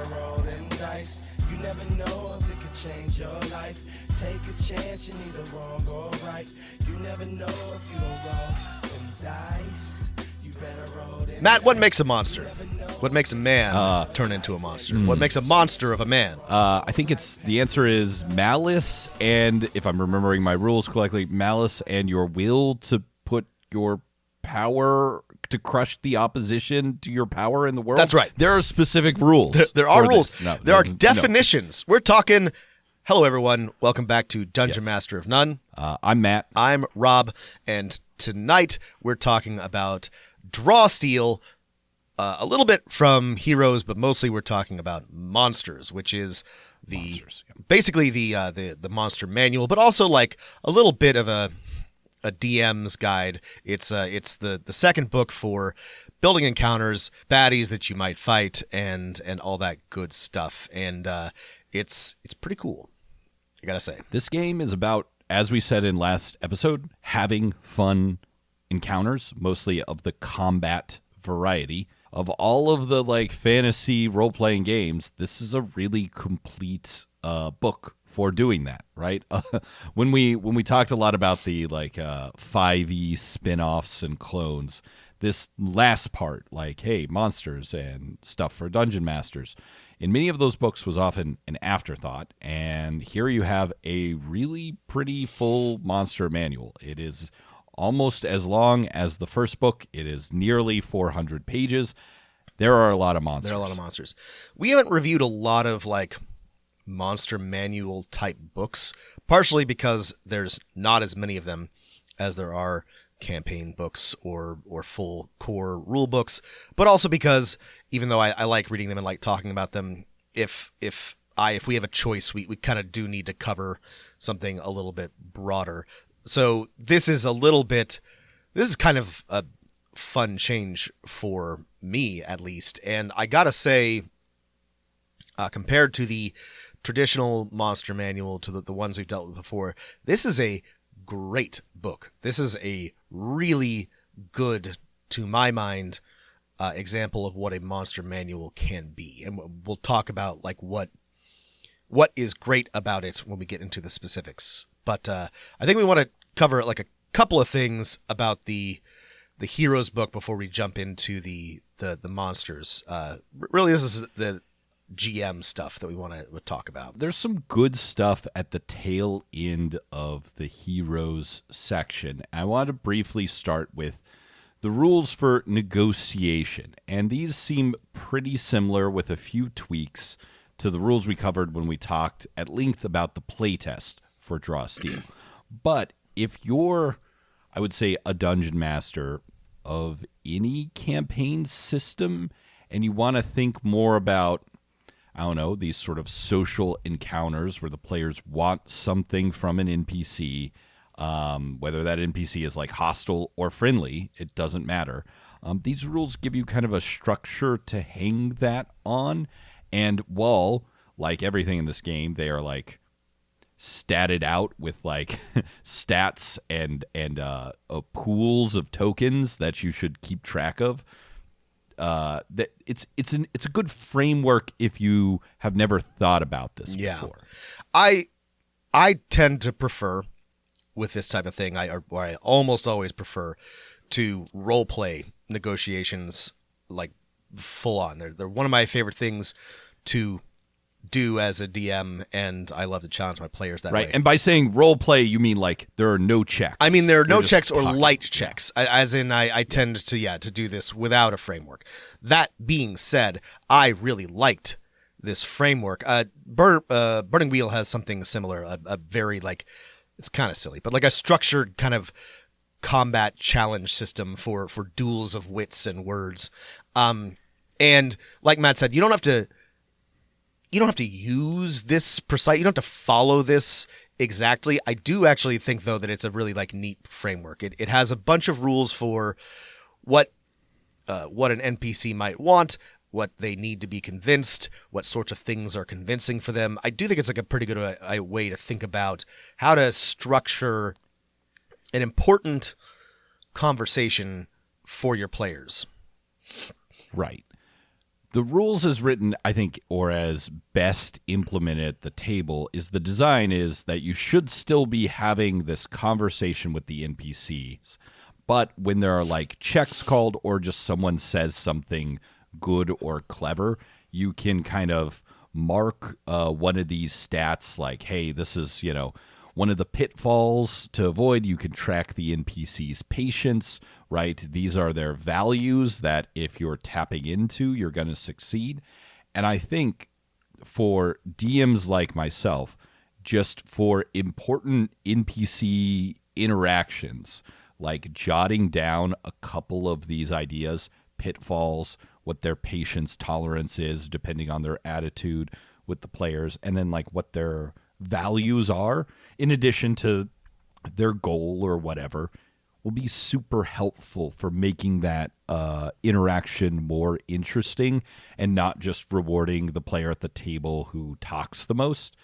better rolling dice. You never know if it could change your life. Take a chance, you're neither wrong or right. You never know if you don't roll them dice. You better roll them Matt, what dice. makes a monster? What makes a man turn into a monster? What makes a monster of a man? I think the answer is malice, and if I'm remembering my rules correctly, malice and your will to put your power to crush the opposition to your power in the world. That's right. There are specific rules. There are for rules. this. No, there are no. definitions. We're talking. Hello, everyone. Welcome back to Dungeon Yes. Master of None. I'm Matt. I'm Rob, and tonight we're talking about Draw Steel. A little bit from Heroes, but mostly we're talking about Monsters, which is basically the monster manual, but also like a little bit of a DM's guide. It's the second book for building encounters, baddies that you might fight, and all that good stuff. And it's pretty cool, I gotta say. This game is about, as we said in last episode, having fun encounters, mostly of the combat variety. Of all of the like fantasy role-playing games, this is a really complete book for doing that, right? When we talked a lot about the like 5e spin-offs and clones, this last part, like, hey, monsters and stuff for dungeon masters, in many of those books was often an afterthought, and here you have a really pretty full monster manual. It is almost as long as the first book. It is nearly 400 pages. There are a lot of monsters. There are a lot of monsters. We haven't reviewed a lot of like monster manual type books, partially because there's not as many of them as there are campaign books or full core rule books, but also because even though I like reading them and like talking about them, if we have a choice, we kind of do need to cover something a little bit broader. So this is kind of a fun change for me, at least. And I gotta say, compared to the traditional monster manual, to the ones we've dealt with before, this is a great book. This is a really good, to my mind, example of what a monster manual can be. And we'll talk about like what is great about it when we get into the specifics. But I think we want to cover like a couple of things about the Heroes book before we jump into the monsters. Really, this is the GM stuff that we want to talk about. There's some good stuff at the tail end of the Heroes section. I want to briefly start with the rules for negotiation, and these seem pretty similar with a few tweaks to the rules we covered when we talked at length about the playtest for Draw Steel. But if you're, I would say, a dungeon master of any campaign system and you want to think more about, I don't know, these sort of social encounters where the players want something from an NPC, whether that NPC is like hostile or friendly, it doesn't matter. These rules give you kind of a structure to hang that on. And while, like everything in this game, they are like statted out with like stats and pools of tokens that you should keep track of. That it's a good framework if you have never thought about this before. I tend to prefer with this type of thing. I almost always prefer to role play negotiations like full on. They're one of my favorite things to do as a DM, and I love to challenge my players that way. Right, and by saying role play, you mean like there are no checks. I mean, there are no You're just checks or talking. light checks, as in I tend to do this without a framework. That being said, I really liked this framework. Burning Wheel has something similar, a very like, it's kind of silly, but like a structured kind of combat challenge system for duels of wits and words. And like Matt said, you don't have to use this precise, you don't have to follow this exactly. I do actually think though that it's a really like neat framework. It has a bunch of rules for what an NPC might want, what they need to be convinced, what sorts of things are convincing for them. I do think it's like a pretty good way to think about how to structure an important conversation for your players. Right. The rules as written, I think, or as best implemented at the table, is the design is that you should still be having this conversation with the NPCs. But when there are like checks called or just someone says something good or clever, you can kind of mark one of these stats like, hey, this is, one of the pitfalls to avoid. You can track the NPC's patience, right? These are their values that if you're tapping into, you're going to succeed. And I think for DMs like myself, just for important NPC interactions, like jotting down a couple of these ideas, pitfalls, what their patience tolerance is, depending on their attitude with the players, and then like what their values are, in addition to their goal or whatever, will be super helpful for making that interaction more interesting and not just rewarding the player at the table who talks the most.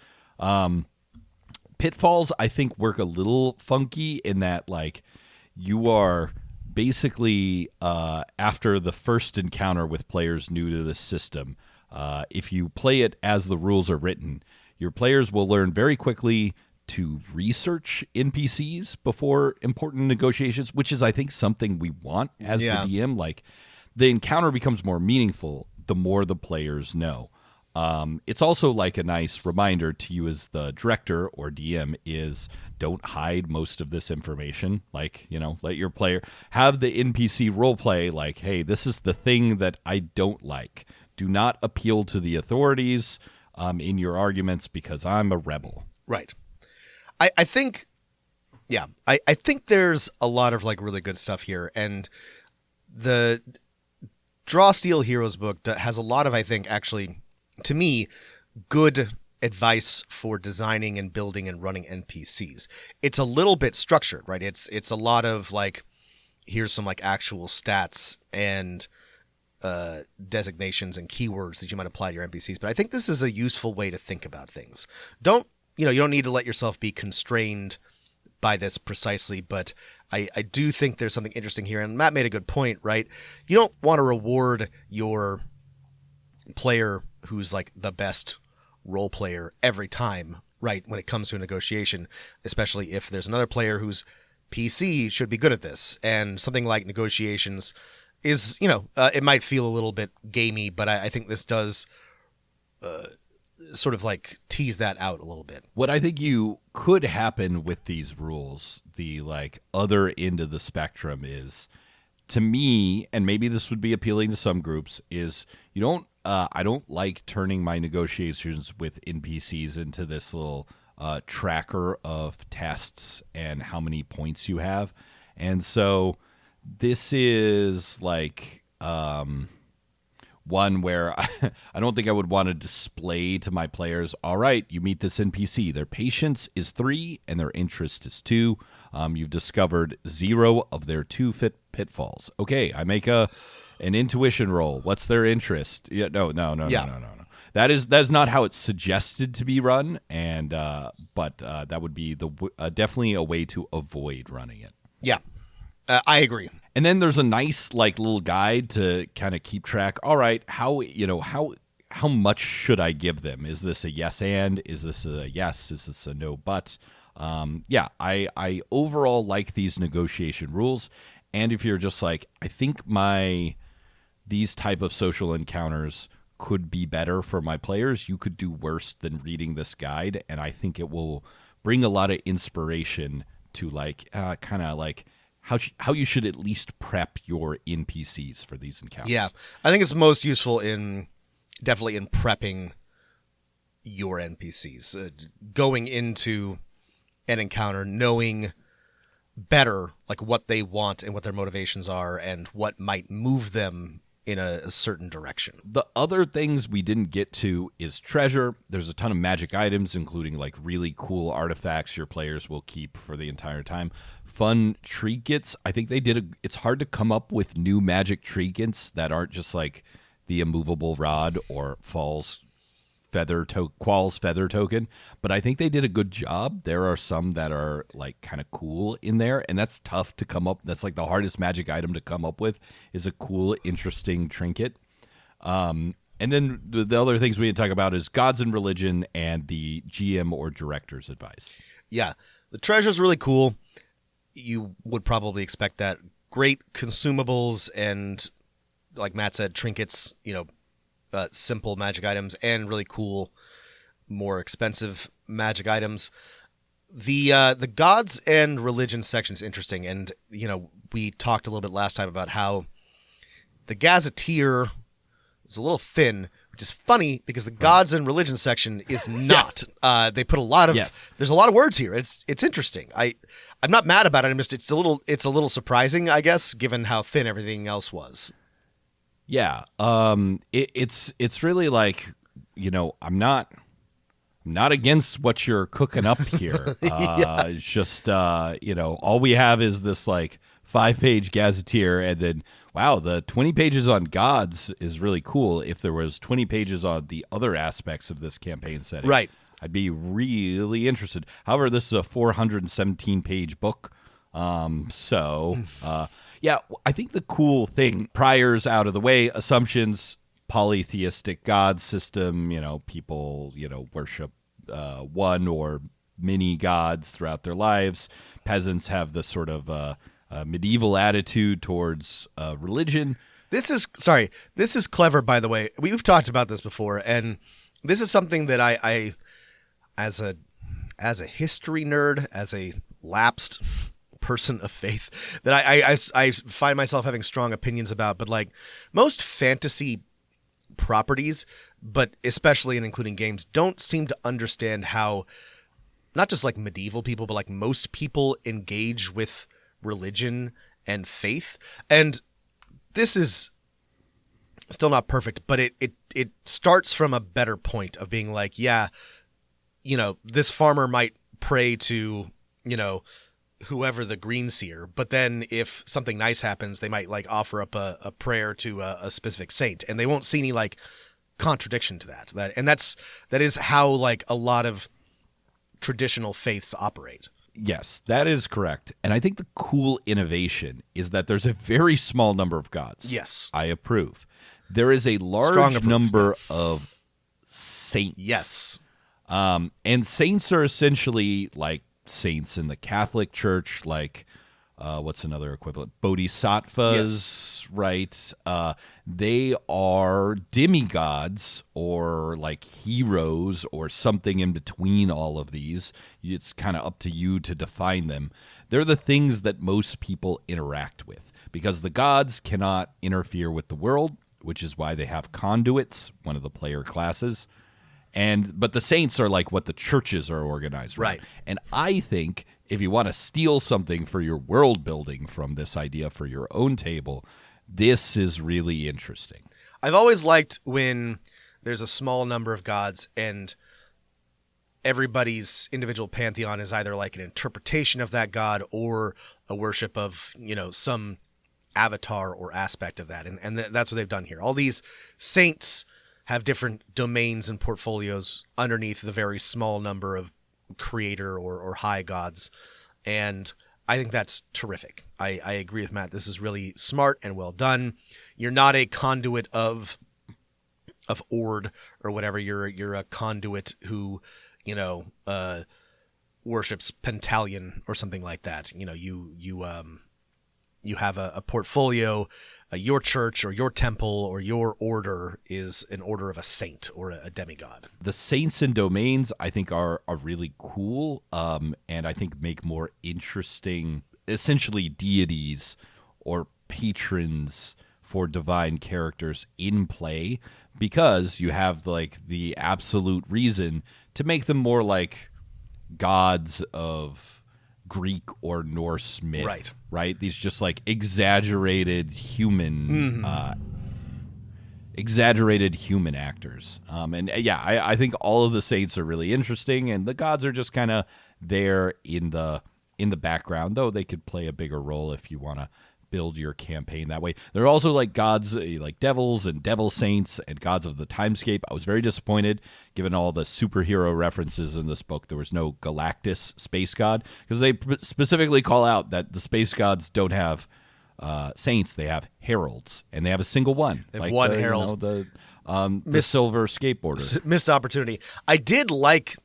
Pitfalls, I think, work a little funky in that, like, you are basically after the first encounter with players new to the system, if you play it as the rules are written, your players will learn very quickly to research NPCs before important negotiations, which is, I think, something we want as the DM. Like, the encounter becomes more meaningful the more the players know. It's also like a nice reminder to you as the director or DM is don't hide most of this information. Like, let your player have the NPC role play like, hey, this is the thing that I don't like. Do not appeal to the authorities in your arguments because I'm a rebel. Right. I think, I think there's a lot of like really good stuff here. And the Draw Steel Heroes book has a lot of, I think, actually, to me, good advice for designing and building and running NPCs. It's a little bit structured, right? It's a lot of like, here's some like actual stats and designations and keywords that you might apply to your NPCs. But I think this is a useful way to think about things. You don't need to let yourself be constrained by this precisely, but I do think there's something interesting here. And Matt made a good point, right? You don't want to reward your player who's like the best role player every time, right, when it comes to a negotiation, especially if there's another player whose PC should be good at this. And something like negotiations is, it might feel a little bit gamey, but I think this does sort of like tease that out a little bit. What I think you could happen with these rules, the like other end of the spectrum is, to me, and maybe this would be appealing to some groups, is I don't like turning my negotiations with NPCs into this little tracker of tests and how many points you have. And so this is like one where I don't think I would want to display to my players, all right, you meet this NPC. Their patience is 3 and their interest is 2. You've discovered 0 of their 2 pitfalls. Okay, I make an intuition roll. What's their interest? Yeah, no. That is not how it's suggested to be run, and but that would be definitely a way to avoid running it. Yeah, I agree. And then there's a nice like little guide to kind of keep track. All right, how much should I give them? Is this a yes and? Is this a yes? Is this a no but? I overall like these negotiation rules. And if you're just like, I think these type of social encounters could be better for my players, you could do worse than reading this guide. And I think it will bring a lot of inspiration to like kind of like how you should at least prep your NPCs for these encounters. Yeah, I think it's most useful definitely in prepping your NPCs, going into an encounter knowing better like what they want and what their motivations are and what might move them in a certain direction. The other things we didn't get to is treasure. There's a ton of magic items, including like really cool artifacts your players will keep for the entire time. Fun trinkets. I think it's hard to come up with new magic trinkets that aren't just like the immovable rod or Qual's feather token, but I think they did a good job. There are some that are like kind of cool in there, and that's tough to come up. That's like the hardest magic item to come up with is a cool, interesting trinket. And then the other things we didn't talk about is gods and religion and the GM or director's advice. Yeah, the treasure's really cool. You would probably expect that. Great consumables and, like Matt said, trinkets, simple magic items, and really cool, more expensive magic items. The gods and religion section is interesting, and we talked a little bit last time about how the gazetteer is a little thin, which is funny because the gods and religion section is not. They put a lot of there's a lot of words here. It's interesting. I'm not mad about it. It's a little surprising, I guess, given how thin everything else was. Yeah. It's really like, I'm not against what you're cooking up here. It's just all we have is this like 5-page gazetteer, and then wow, the 20 pages on gods is really cool. If there was 20 pages on the other aspects of this campaign setting, right, I'd be really interested. However, this is a 417-page book. I think the cool thing, priors out of the way, assumptions, polytheistic god system, people, worship one or many gods throughout their lives. Peasants have this sort of medieval attitude towards religion. This is clever, by the way. We've talked about this before, and this is something that I as a history nerd, as a lapsed person of faith, that I find myself having strong opinions about. But like most fantasy properties, but especially and including games, don't seem to understand how not just like medieval people, but like most people engage with religion and faith. And this is still not perfect, but it starts from a better point of being like, this farmer might pray to, whoever the green seer, but then if something nice happens, they might like offer up a prayer to a specific saint, and they won't see any like contradiction to that. That is how like a lot of traditional faiths operate. Yes, that is correct. And I think the cool innovation is that there's a very small number of gods. Yes. I approve. There is a large number of saints. Yes. And saints are essentially like saints in the Catholic Church, like what's another equivalent? Bodhisattvas, right? They are demigods or like heroes or something in between all of these. It's kind of up to you to define them. They're the things that most people interact with because the gods cannot interfere with the world, which is why they have conduits, one of the player classes. But the saints are like what the churches are organized around. Right. And I think if you want to steal something for your world building from this idea for your own table, this is really interesting. I've always liked when there's a small number of gods and everybody's individual pantheon is either like an interpretation of that god or a worship of, some avatar or aspect of that. And that's what they've done here. All these saints have different domains and portfolios underneath the very small number of creator or high gods. And I think that's terrific. I agree with Matt. This is really smart and well done. You're not a conduit of Ord or whatever. You're a conduit who, worships Pentalion or something like that. You have a portfolio. Your church or your temple or your order is an order of a saint or a demigod. The saints and domains, I think, are really cool, and I think make more interesting, essentially deities or patrons for divine characters in play, because you have like the absolute reason to make them more like gods of Greek or Norse myth, right? These just like exaggerated human actors. I think all of the saints are really interesting, and the gods are just kind of there in the background, though they could play a bigger role if you want to build your campaign that way. There are also like gods like devils and devil saints and gods of the timescape. I was very disappointed given all the superhero references in this book. There was no Galactus space god, because they specifically call out that the space gods don't have Saints, they have heralds, and they have a single one. They have one the, herald. The silver skateboarder. Missed opportunity. I did like,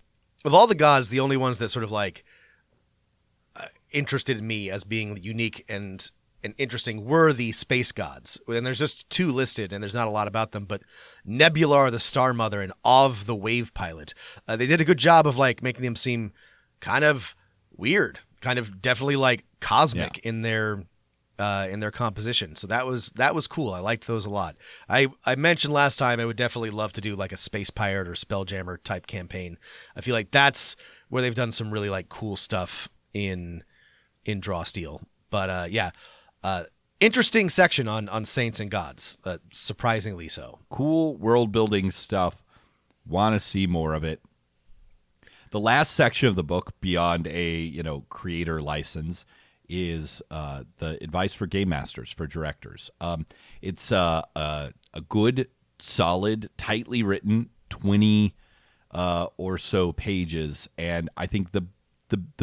of all the gods, the only ones that sort of like interested me as being unique and interesting were the space gods. And there's just 2 listed, and there's not a lot about them. But Nebular, the Star Mother, and Ov, the Wave Pilot. They did a good job of like making them seem kind of weird, kind of definitely like cosmic in their composition. So that was cool. I liked those a lot. I mentioned last time I would definitely love to do like a Space Pirate or Spelljammer type campaign. I feel like that's where they've done some really like cool stuff in Draw Steel. But interesting section on Saints and Gods. Surprisingly so. Cool world building stuff. Want to see more of it. The last section of the book, beyond a creator license, is the advice for game masters, for directors. It's a good, solid, tightly written 20 or so pages, and I think the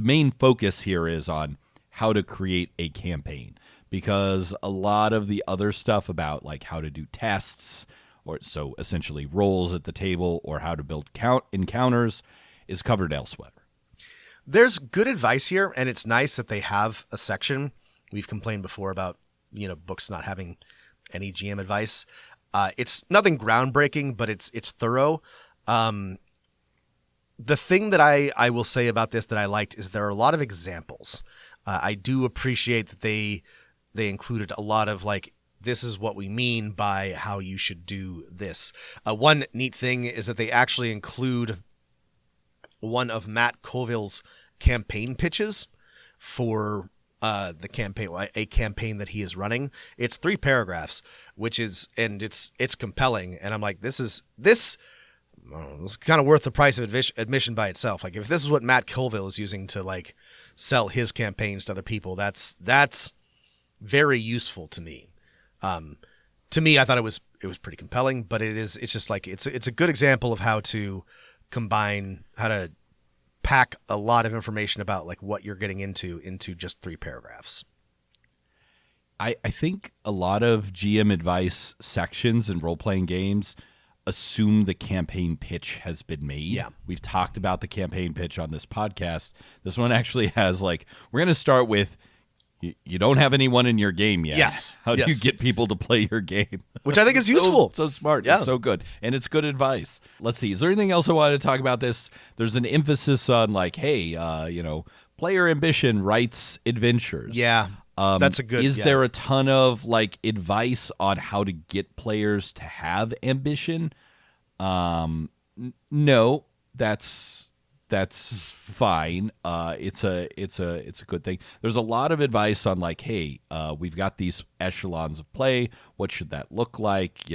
main focus here is on how to create a campaign, because a lot of the other stuff about like how to do tests, or so essentially roles at the table, or how to build encounters, is covered elsewhere. There's good advice here, and it's nice that they have a section. We've complained before about, books not having any GM advice. It's nothing groundbreaking, but it's thorough. The thing that I will say about this that I liked is there are a lot of examples. I do appreciate that they included a lot of like, this is what we mean by how you should do this. One neat thing is that they actually include one of Matt Colville's campaign pitches for the campaign, a campaign that he is running. It's 3 paragraphs, it's compelling. And I'm like, this kind of worth the price of admission by itself. Like, if this is what Matt Colville is using to like sell his campaigns to other people, that's very useful to me. To me, I thought it was pretty compelling, but it's just like, it's a good example of how to combine, how to pack a lot of information about like what you're getting into just 3 paragraphs. I think a lot of GM advice sections in role-playing games assume the campaign pitch has been made. Yeah. We've talked about the campaign pitch on this podcast. This one actually has like, we're going to start with, you don't have anyone in your game yet. Yes. How do you get people to play your game? Which I think is useful. So smart. Yeah. It's so good. And it's good advice. Let's see. Is there anything else I wanted to talk about this? There's an emphasis on like, hey, player ambition writes adventures. Yeah. That's a good. Is there a ton of like advice on how to get players to have ambition? No, that's fine. It's a good thing. There's a lot of advice on like, hey, we've got these echelons of play. What should that look like?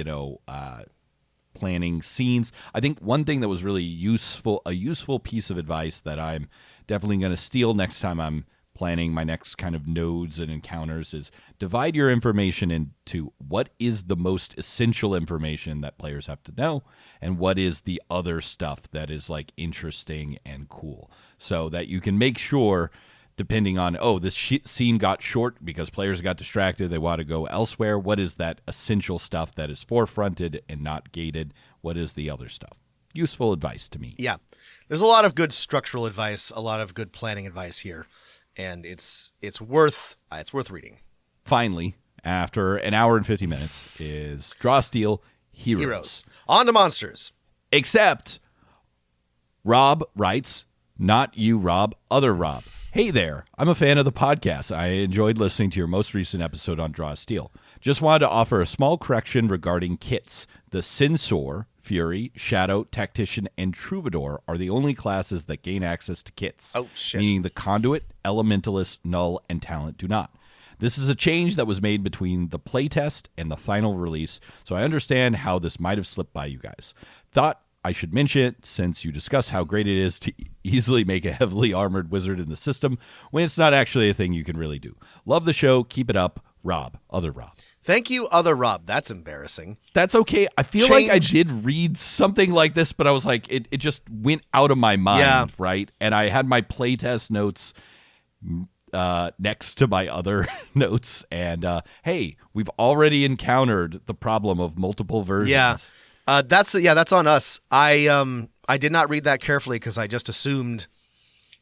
Planning scenes. I think one thing that was really a useful piece of advice that I'm definitely going to steal next time I'm planning my next kind of nodes and encounters is divide your information into what is the most essential information that players have to know and what is the other stuff that is like interesting and cool, so that you can make sure, depending on, this scene got short because players got distracted, they want to go elsewhere, what is that essential stuff that is forefronted and not gated, what is the other stuff. Useful advice to me. Yeah. There's a lot of good structural advice, a lot of good planning advice here. And it's worth reading. Finally, after an hour and 50 minutes, is Draw Steel Heroes. On to monsters. Except Rob writes, not you, Rob, other Rob. Hey there, I'm a fan of the podcast. I enjoyed listening to your most recent episode on Draw Steel. Just wanted to offer a small correction regarding kits. The Censor, Fury, Shadow, Tactician, and Troubadour are the only classes that gain access to kits. Oh, shit. Meaning the Conduit, Elementalist, Null, and Talent do not. This is a change that was made between the playtest and the final release, so I understand how this might have slipped by you guys. Thought I should mention it since you discuss how great it is to easily make a heavily armored wizard in the system when it's not actually a thing you can really do. Love the show. Keep it up. Rob, other Rob. Thank you, other Rob. That's embarrassing. That's okay. I feel like I did read something like this, but I was like, it just went out of my mind, right? And I had my playtest notes next to my other notes. And hey, we've already encountered the problem of multiple versions. Yeah, that's on us. I did not read that carefully because I just assumed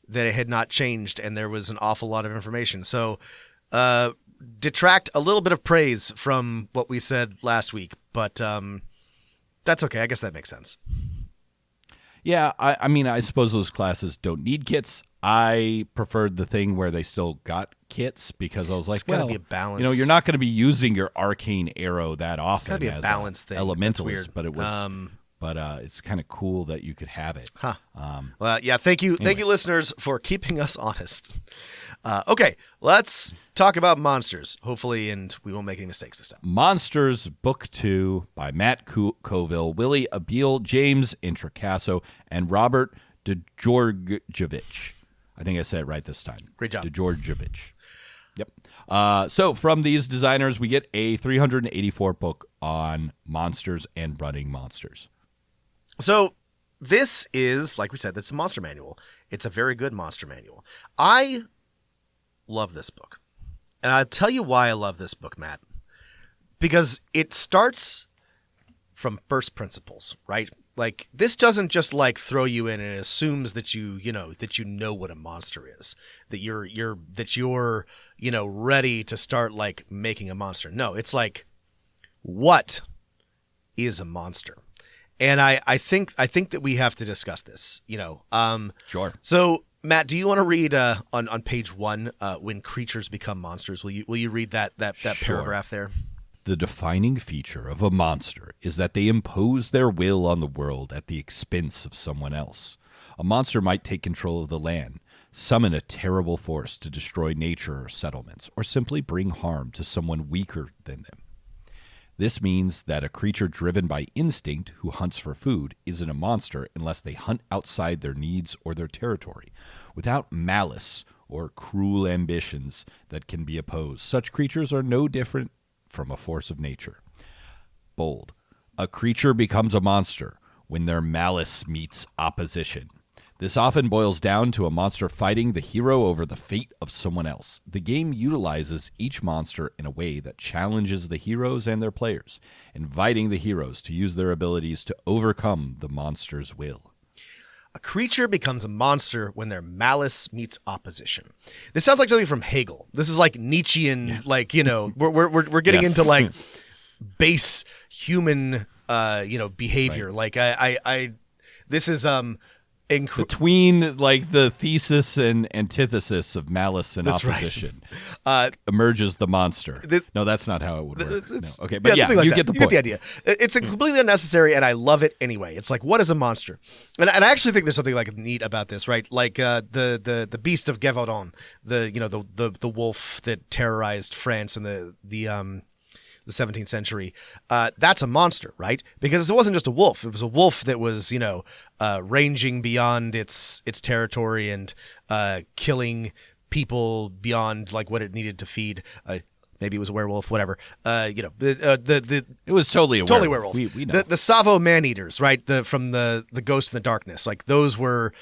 that it had not changed and there was an awful lot of information. So detract a little bit of praise from what we said last week, but that's okay. I guess that makes sense. Yeah, I mean, I suppose those classes don't need kits. I preferred the thing where they still got kits because I was like, It's gotta well, be a balance. you know, you're not going to be using your arcane arrow that often. It's gotta be a as balance thing. That's Elementalist, weird. but it was, it's kind of cool that you could have it. Huh. Well, yeah. Thank you, listeners, for keeping us honest. Okay, let's talk about monsters. Hopefully, and we won't make any mistakes this time. Monsters, Book 2 by Matt Colville, Willie Abiel, James Introcaso, and Robert Djordjevic. I think I said it right this time. Great job. Djordjevic. Yep. So from these designers, we get a 384 book on monsters and running monsters. So this is, like we said, that's a monster manual. It's a very good monster manual. I love this book. And I'll tell you why I love this book, Matt. Because it starts from first principles, right? Like, this doesn't just like throw you in and assumes that you know what a monster is, that you're ready to start like making a monster. No, it's like, what is a monster? And I think that we have to discuss this, Sure. So Matt, do you want to read on page 1 when creatures become monsters? Will you read that Sure. paragraph there? The defining feature of a monster is that they impose their will on the world at the expense of someone else. A monster might take control of the land, summon a terrible force to destroy nature or settlements, or simply bring harm to someone weaker than them. This means that a creature driven by instinct who hunts for food isn't a monster unless they hunt outside their needs or their territory, without malice or cruel ambitions that can be opposed. Such creatures are no different from a force of nature. Bold. A creature becomes a monster when their malice meets opposition. This often boils down to a monster fighting the hero over the fate of someone else. The game utilizes each monster in a way that challenges the heroes and their players, inviting the heroes to use their abilities to overcome the monster's will. A creature becomes a monster when their malice meets opposition. This sounds like something from Hegel. This is like Nietzschean, we're getting Yes. into like base human, behavior. Right. Like this is Between like the thesis and antithesis of malice and That's right. opposition emerges the monster. No, that's not how it would work. No. Okay, but something like you that. get the You point. get the idea. It's completely unnecessary, and I love it anyway. It's like, what is a monster? And I actually think there's something like neat about this, right? Like the beast of Gévaudan, the wolf that terrorized France in the 17th century. That's a monster, right? Because it wasn't just a wolf. It was a wolf that was, ranging beyond its territory and killing people beyond like what it needed to feed. Maybe it was a werewolf, whatever. It was totally a werewolf. We know. The Savo man-eaters, right? From the Ghost in the Darkness. Like those were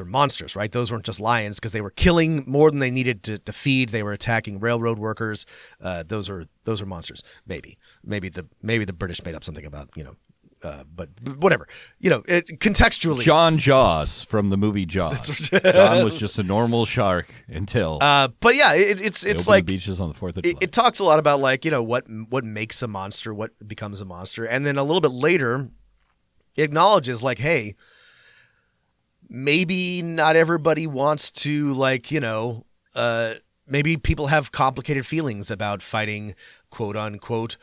monsters, right? Those weren't just lions because they were killing more than they needed to feed. They were attacking railroad workers. Those are monsters. Maybe the British made up something about but whatever. Contextually. John Jaws from the movie Jaws. John was just a normal shark until But yeah, it's like the beaches on the 4th of July. it talks a lot about like what makes a monster, what becomes a monster, and then a little bit later, it acknowledges like, hey, maybe not everybody wants to like maybe people have complicated feelings about fighting quote unquote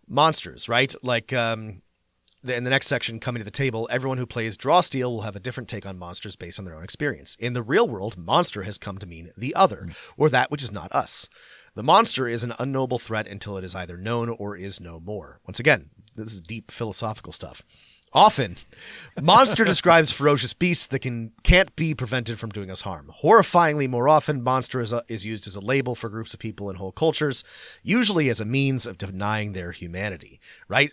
monsters, right? Like in the next section, coming to the table, everyone who plays Draw Steel will have a different take on monsters based on their own experience. In the real world, monster has come to mean the other, or that which is not us. The monster is an unknowable threat until it is either known or is no more. Once again, this is deep philosophical stuff. Often, monster describes ferocious beasts that can't be prevented from doing us harm. Horrifyingly more often, monster is used as a label for groups of people and whole cultures, usually as a means of denying their humanity, right?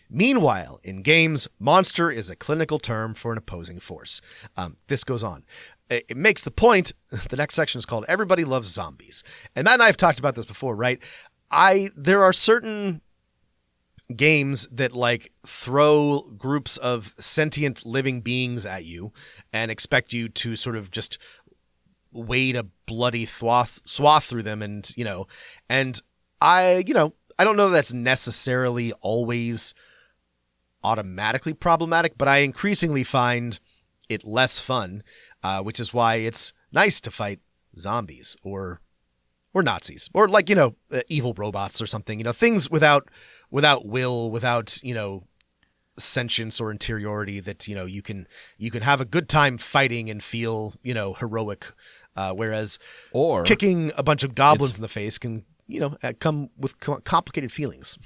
Meanwhile, in games, monster is a clinical term for an opposing force. This goes on. it makes the point. The next section is called "Everybody Loves Zombies," and Matt and I have talked about this before, right? There are certain games that like throw groups of sentient living beings at you and expect you to sort of just wade a bloody swath through them, and I don't know that that's necessarily always automatically problematic, but I increasingly find it less fun, which is why it's nice to fight zombies or Nazis or like evil robots or something, things without will, without sentience or interiority that you can have a good time fighting and feel heroic, whereas Or kicking a bunch of goblins in the face can come with complicated feelings.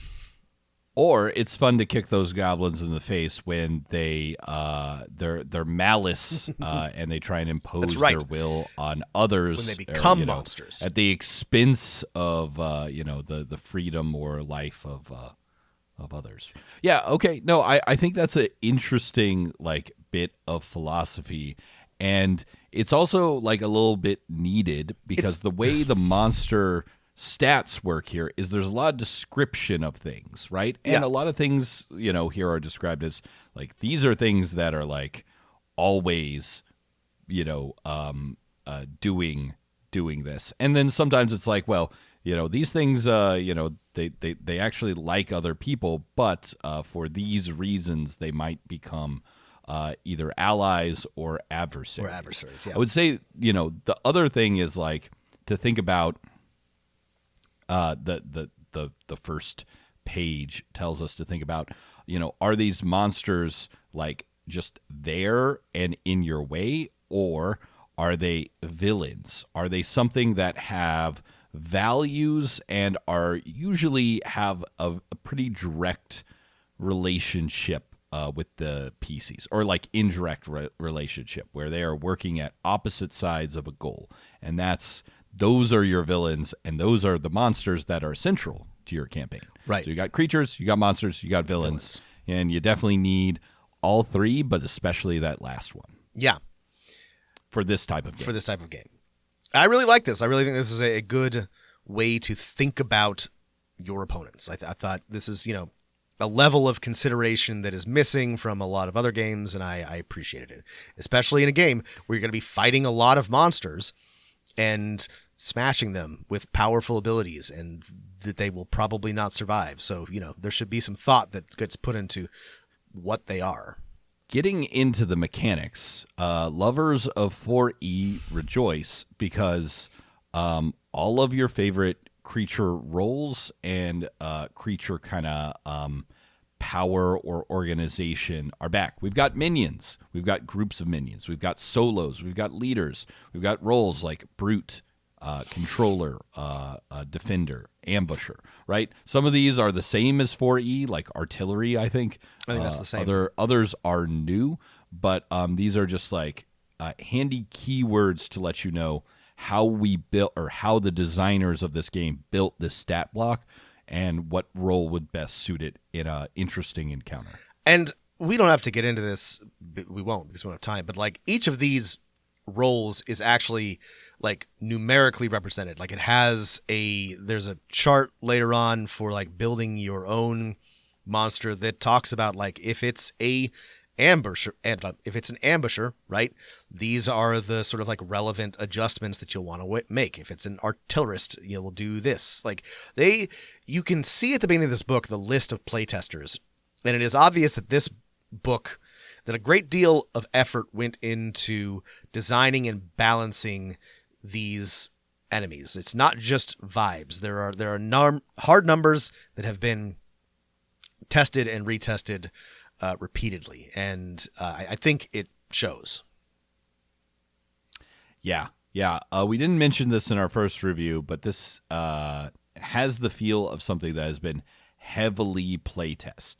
Or it's fun to kick those goblins in the face when they're malice and they try and impose right. their will on others When they become monsters at the expense of the freedom or life of others. Yeah. Okay. No, I think that's an interesting like bit of philosophy, and it's also like a little bit needed because the way the monster stats work here is there's a lot of description of things, right? And a lot of things, here are described as like, these are things that are like always, doing this. And then sometimes it's like, well, these things, they actually like other people, but for these reasons, they might become either allies or adversaries. Yeah. I would say, the other thing is like to think about the first page tells us to think about, are these monsters like just there and in your way, or are they villains? Are they something that have values and are usually have a pretty direct relationship with the PCs, or like indirect relationship where they are working at opposite sides of a goal, and those are your villains, and those are the monsters that are central to your campaign. Right. So you got creatures, you got monsters, you got villains. And you definitely need all three, but especially that last one. Yeah. For this type of game. I really like this. I really think this is a good way to think about your opponents. I thought this is, a level of consideration that is missing from a lot of other games, and I appreciated it. Especially in a game where you're going to be fighting a lot of monsters and smashing them with powerful abilities, and that they will probably not survive. So, there should be some thought that gets put into what they are. Getting into the mechanics, lovers of 4E rejoice because all of your favorite creature roles and creature kind of power or organization are back. We've got minions. We've got groups of minions. We've got solos. We've got leaders. We've got roles like brute, controller, defender, ambusher, right? Some of these are the same as 4E, like artillery, I think. I think that's the same. Others are new, but these are just like handy keywords to let you know how we built, or how the designers of this game built this stat block and what role would best suit it in an interesting encounter. And we don't have to get into this. We won't because we don't have time. But like each of these roles is actually like numerically represented. Like there's a chart later on for like building your own monster that talks about like if it's an ambusher, right? These are the sort of like relevant adjustments that you'll want to make. If it's an artillerist, you'll do this. Like you can see at the beginning of this book the list of playtesters, and it is obvious that this book, that a great deal of effort went into designing and balancing these enemies. It's not just vibes. There are hard numbers that have been tested and retested repeatedly, and I think it shows. Yeah. We didn't mention this in our first review, but this has the feel of something that has been heavily playtested.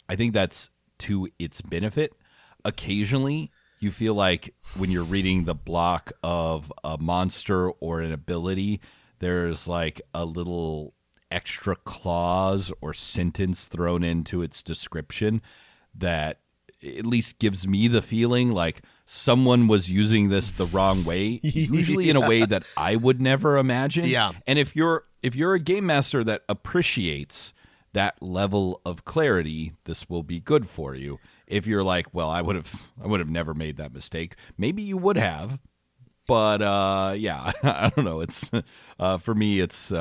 I think that's to its benefit. Occasionally, you feel like when you're reading the block of a monster or an ability, there's like a little extra clause or sentence thrown into its description that at least gives me the feeling like someone was using this the wrong way, usually in a way that I would never imagine. Yeah. And if you're a game master that appreciates that level of clarity, this will be good for you. If you're like, well, I would have never made that mistake. Maybe you would have, but yeah, I don't know. It's for me. It's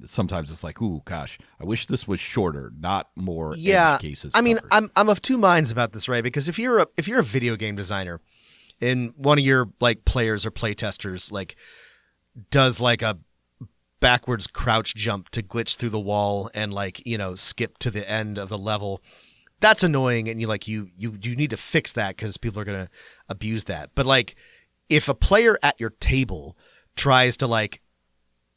sometimes it's like, ooh, gosh, I wish this was shorter, not more edge cases. I mean, covered. I'm of two minds about this, right? Because if you're a video game designer, and one of your like players or playtesters like does like a backwards crouch jump to glitch through the wall and like skip to the end of the level, that's annoying, and you need to fix that because people are gonna abuse that. But like, if a player at your table tries to like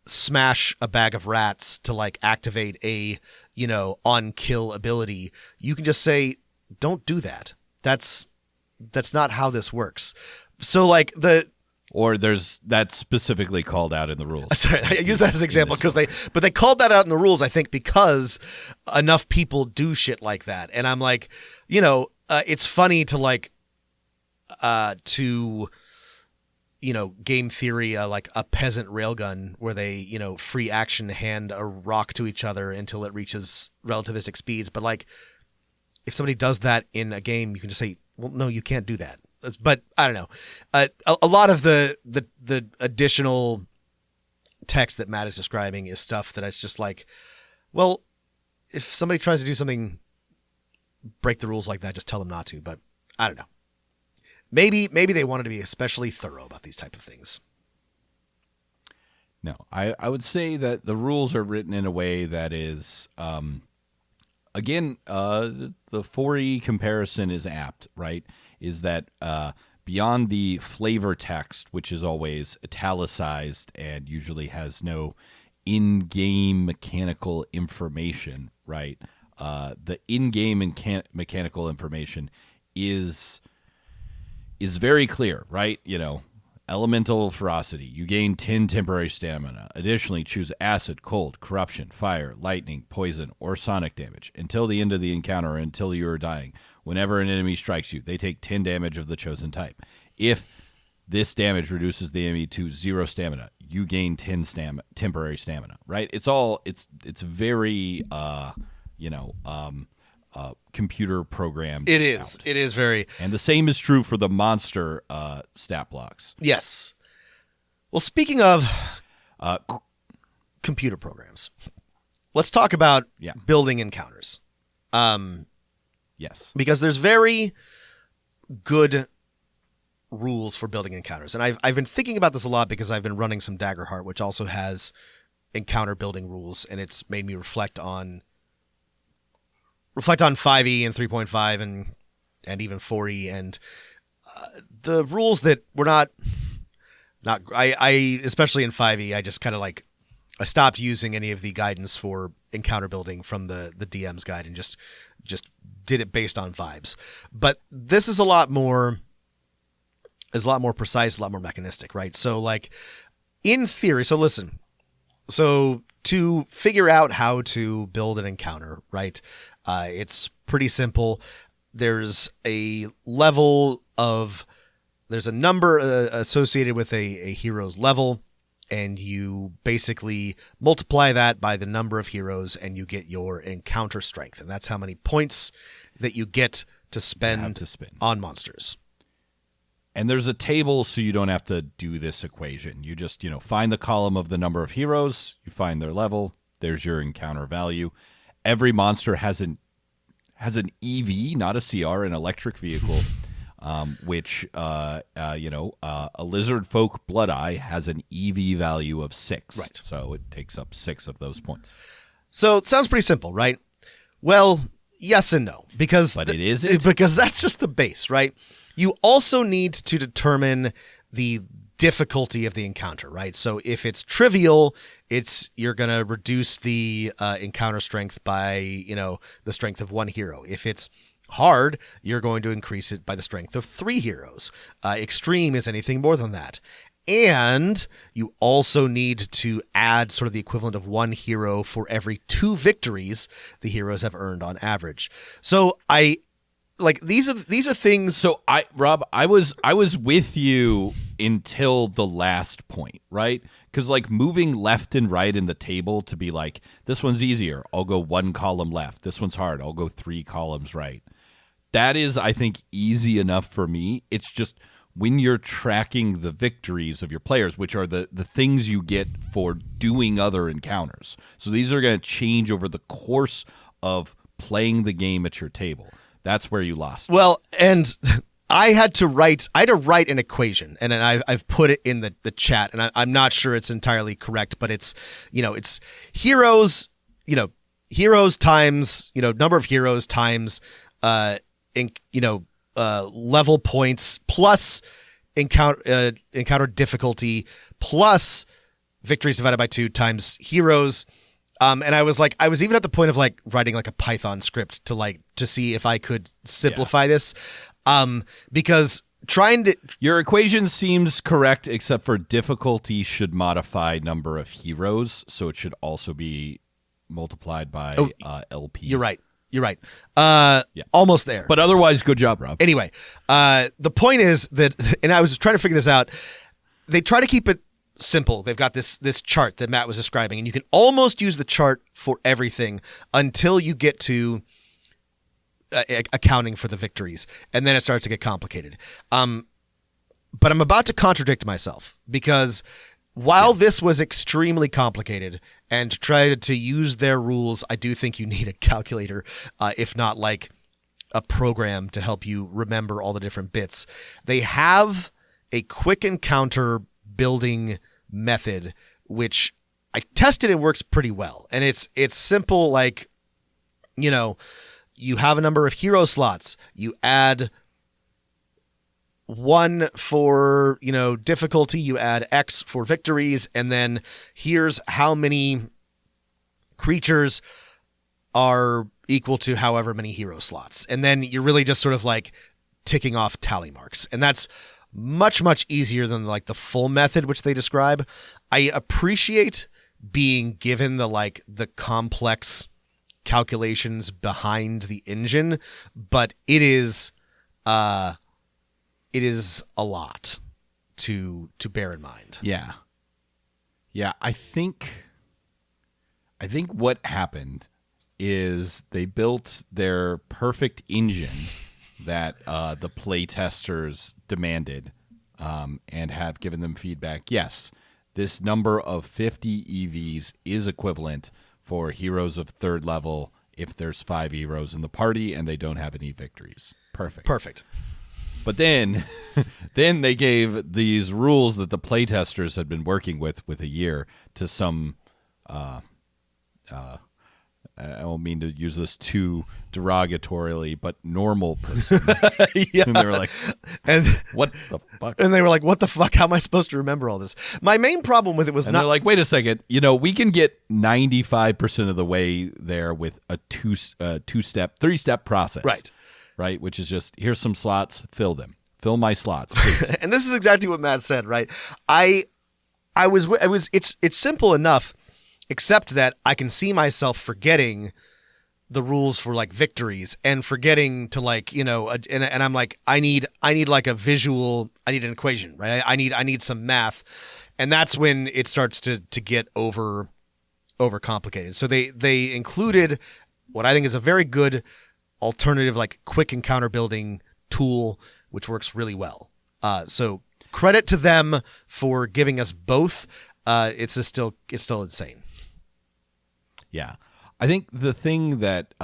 smash a bag of rats to like activate a on kill ability, you can just say, don't do that. That's not how this works. So like that's specifically called out in the rules. Sorry, I use that as an example because they called that out in the rules, I think, because enough people do shit like that. And I'm like, it's funny to like game theory, like a peasant railgun where they, free action hand a rock to each other until it reaches relativistic speeds. But like, if somebody does that in a game, you can just say, well, no, you can't do that. But I don't know. A lot of the additional text that Matt is describing is stuff that it's just like, well, if somebody tries to do something, break the rules like that, just tell them not to. But I don't know. Maybe they wanted to be especially thorough about these type of things. No, I would say that the rules are written in a way that is, again, the 4E comparison is apt, right? Is that beyond the flavor text, which is always italicized and usually has no in-game mechanical information, right? The in-game mechanical information is very clear, right? Elemental ferocity. You gain 10 temporary stamina. Additionally, choose acid, cold, corruption, fire, lightning, poison, or sonic damage until the end of the encounter or until you are dying. Whenever an enemy strikes you, they take 10 damage of the chosen type. If this damage reduces the enemy to 0 stamina, you gain 10 temporary stamina, right? It's very, computer programmed. It is. out. It is very. And the same is true for the monster stat blocks. Yes. Well, speaking of computer programs, let's talk about building encounters. Yes. Because there's very good rules for building encounters. And I've been thinking about this a lot because I've been running some Daggerheart, which also has encounter building rules, and it's made me reflect on 5e and 3.5 and even 4e, and the rules that were not I especially in 5e, I just kind of like I stopped using any of the guidance for encounter building from the DM's guide and just did it based on vibes. But this is a lot more precise, a lot more mechanistic, right? So like in theory, so listen. So to figure out how to build an encounter, right? It's pretty simple. There's a number associated with a hero's level, and you basically multiply that by the number of heroes, and you get your encounter strength, and that's how many points that you get to spend on monsters. And there's a table, so you don't have to do this equation. You just, find the column of the number of heroes, you find their level, there's your encounter value. Every monster has an EV, not a CR, an electric vehicle, which, a lizard folk Blood Eye has an EV value of 6. Right. So it takes up 6 of those points. So it sounds pretty simple, right? Well, yes and no. Because that's just the base, right? You also need to determine the difficulty of the encounter, right? So if it's trivial, you're going to reduce the encounter strength by, the strength of 1 hero. If it's hard, you're going to increase it by the strength of 3 heroes. Extreme is anything more than that. And you also need to add sort of the equivalent of 1 hero for every 2 victories the heroes have earned on average. So like these are things. So Rob, I was with you until the last point, right? Because like moving left and right in the table to be like, this one's easier, I'll go 1 column left. This one's hard, I'll go 3 columns right. That is, I think, easy enough for me. It's just when you're tracking the victories of your players, which are the things you get for doing other encounters. So these are going to change over the course of playing the game at your table. That's where you lost. Well, and I had to write an equation, and I've put it in the chat, and I'm not sure it's entirely correct, but it's heroes, heroes times, number of heroes times, level points plus encounter difficulty plus victories divided by 2 times heroes. And I was even at the point of like writing like a Python script to see if I could simplify this, because your equation seems correct, except for difficulty should modify number of heroes, so it should also be multiplied by LP. You're right. Almost there. But otherwise, good job, Rob. Anyway, the point is that, and I was trying to figure this out. They try to keep it simple. They've got this chart that Matt was describing, and you can almost use the chart for everything until you get to accounting for the victories, and then it starts to get complicated. But I'm about to contradict myself, because while this was extremely complicated and to try to use their rules, I do think you need a calculator, if not like a program to help you remember all the different bits. They have a quick encounter building method, which I tested and works pretty well. And it's simple, like, you have a number of hero slots. You add 1 for, difficulty, you add X for victories, and then here's how many creatures are equal to however many hero slots. And then you're really just sort of like ticking off tally marks. And that's much, much easier than like the full method, which they describe. I appreciate being given the complex calculations behind the engine, but it is a lot to bear in mind. Yeah. I think what happened is they built their perfect engine that the play testers demanded, and have given them feedback. Yes, this number of 50 EVs is equivalent for heroes of 3rd level if there's 5 heroes in the party and they don't have any victories. Perfect. But then they gave these rules that the playtesters had been working with a year to some I don't mean to use this too derogatorily, but normal person. Yeah. And they were like, and what the fuck? And they were like, what the fuck? How am I supposed to remember all this? My main problem with it was they're like, wait a second, we can get 95% of the way there with a 3-step process. Right, which is just, here's some slots, fill them. Fill my slots, please. And this is exactly what Matt said, right? It's simple enough, except that I can see myself forgetting the rules for like victories and forgetting to like, and I'm like, I need like a visual, I need an equation, right? I need some math. And that's when it starts to get over complicated. So they included what I think is a very good alternative, like quick encounter building tool, which works really well. So credit to them for giving us both. It's still insane. Yeah. I think the thing that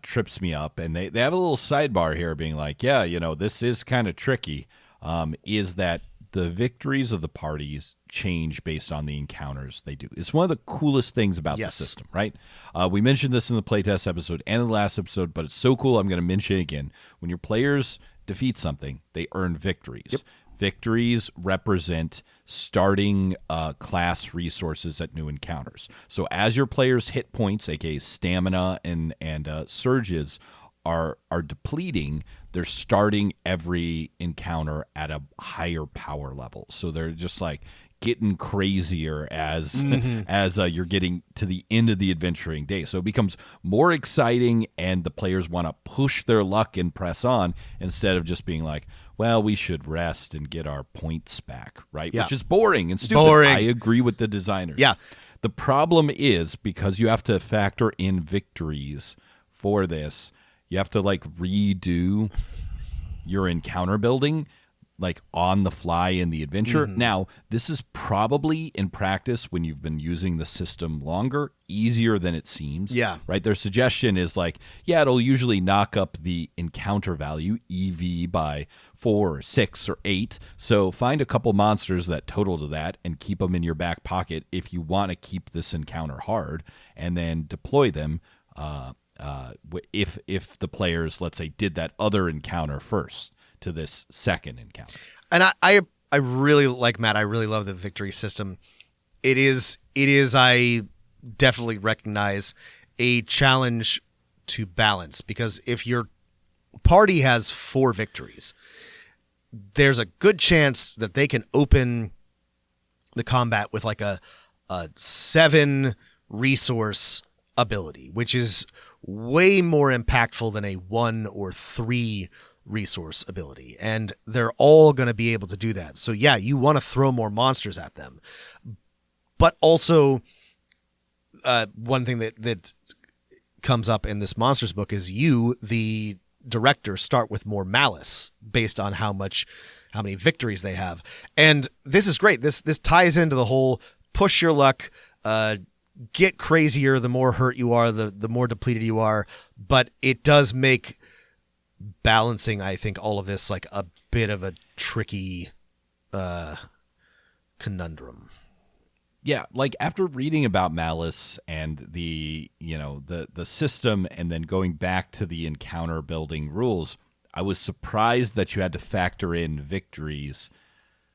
trips me up, and they have a little sidebar here being like, this is kind of tricky, is that the victories of the parties change based on the encounters they do. It's one of the coolest things about the system, right? We mentioned this in the playtest episode and the last episode, but it's so cool I'm going to mention it again. When your players defeat something, they earn victories. Yep. Victories represent starting class resources at new encounters. So as your players' hit points, aka stamina and surges, are depleting, they're starting every encounter at a higher power level. So they're just like getting crazier as you're getting to the end of the adventuring day. So it becomes more exciting, and the players want to push their luck and press on instead of just being like, well, we should rest and get our points back, right? Yeah. Which is boring and stupid. Boring. I agree with the designers. Yeah. The problem is, because you have to factor in victories for this, you have to like redo your encounter building like on the fly in the adventure. Now, this is probably in practice, when you've been using the system longer, easier than it seems. Yeah. Right? Their suggestion is like, yeah, it'll usually knock up the encounter value, EV, by 4 or 6 or 8. So find a couple monsters that total to that and keep them in your back pocket if you want to keep this encounter hard, and then deploy them if the players, let's say, did that other encounter first to this second encounter. And I really like, Matt, I really love the victory system. It is I definitely recognize a challenge to balance, because if your party has 4 victories, there's a good chance that they can open the combat with like a 7 resource ability, which is way more impactful than a 1 or 3 resource ability, and they're all going to be able to do that. So yeah, you want to throw more monsters at them, but also one thing that comes up in this monsters book is you, the director, start with more malice based on how many victories they have. And this is great. This ties into the whole push your luck, get crazier the more hurt you are, the more depleted you are, but it does make balancing, I think, all of this like a bit of a tricky conundrum. Yeah, like after reading about Malice and the system, and then going back to the encounter building rules, I was surprised that you had to factor in victories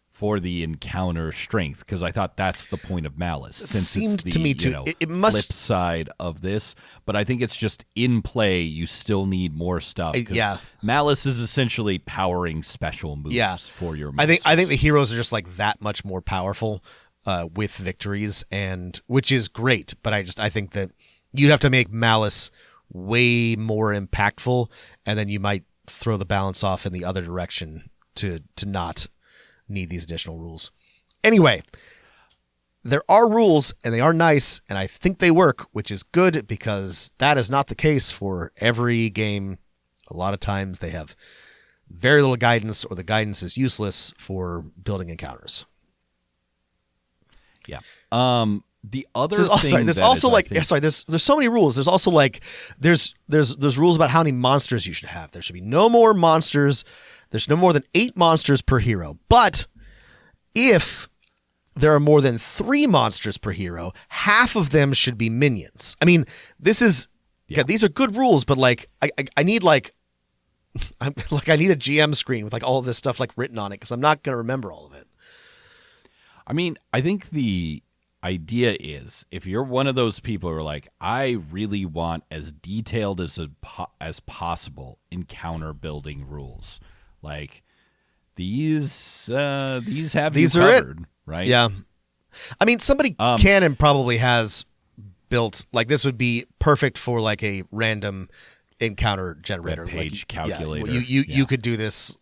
for the encounter strength, because I thought that's the point of Malice. Since seemed it's the, to me to it must flip side of this, but I think it's just in play. You still need more stuff. 'Cause yeah. Malice is essentially powering special moves for your monsters. I think the heroes are just like that much more powerful with victories, and which is great. But I think that you'd have to make Malice way more impactful, and then you might throw the balance off in the other direction to not need these additional rules. Anyway, there are rules, and they are nice, and I think they work, which is good, because that is not the case for every game. A lot of times they have very little guidance, or the guidance is useless for building encounters. Yeah. The other There's also, thing there's that also is, like I think, sorry, there's so many rules. There's also like there's rules about how many monsters you should have. There should be no more monsters. There's no more than 8 monsters per hero. But if there are more than 3 monsters per hero, half of them should be minions. I mean, this is these are good rules, but like I need like I need a GM screen with like all of this stuff like written on it, because I'm not going to remember all of it. I mean, I think the idea is, if you're one of those people who are like, I really want as detailed as possible encounter building rules, like these have you covered, right? Yeah. I mean, somebody can and probably has built, like, this would be perfect for like a random encounter generator. Web page like, calculator. Yeah, you could do this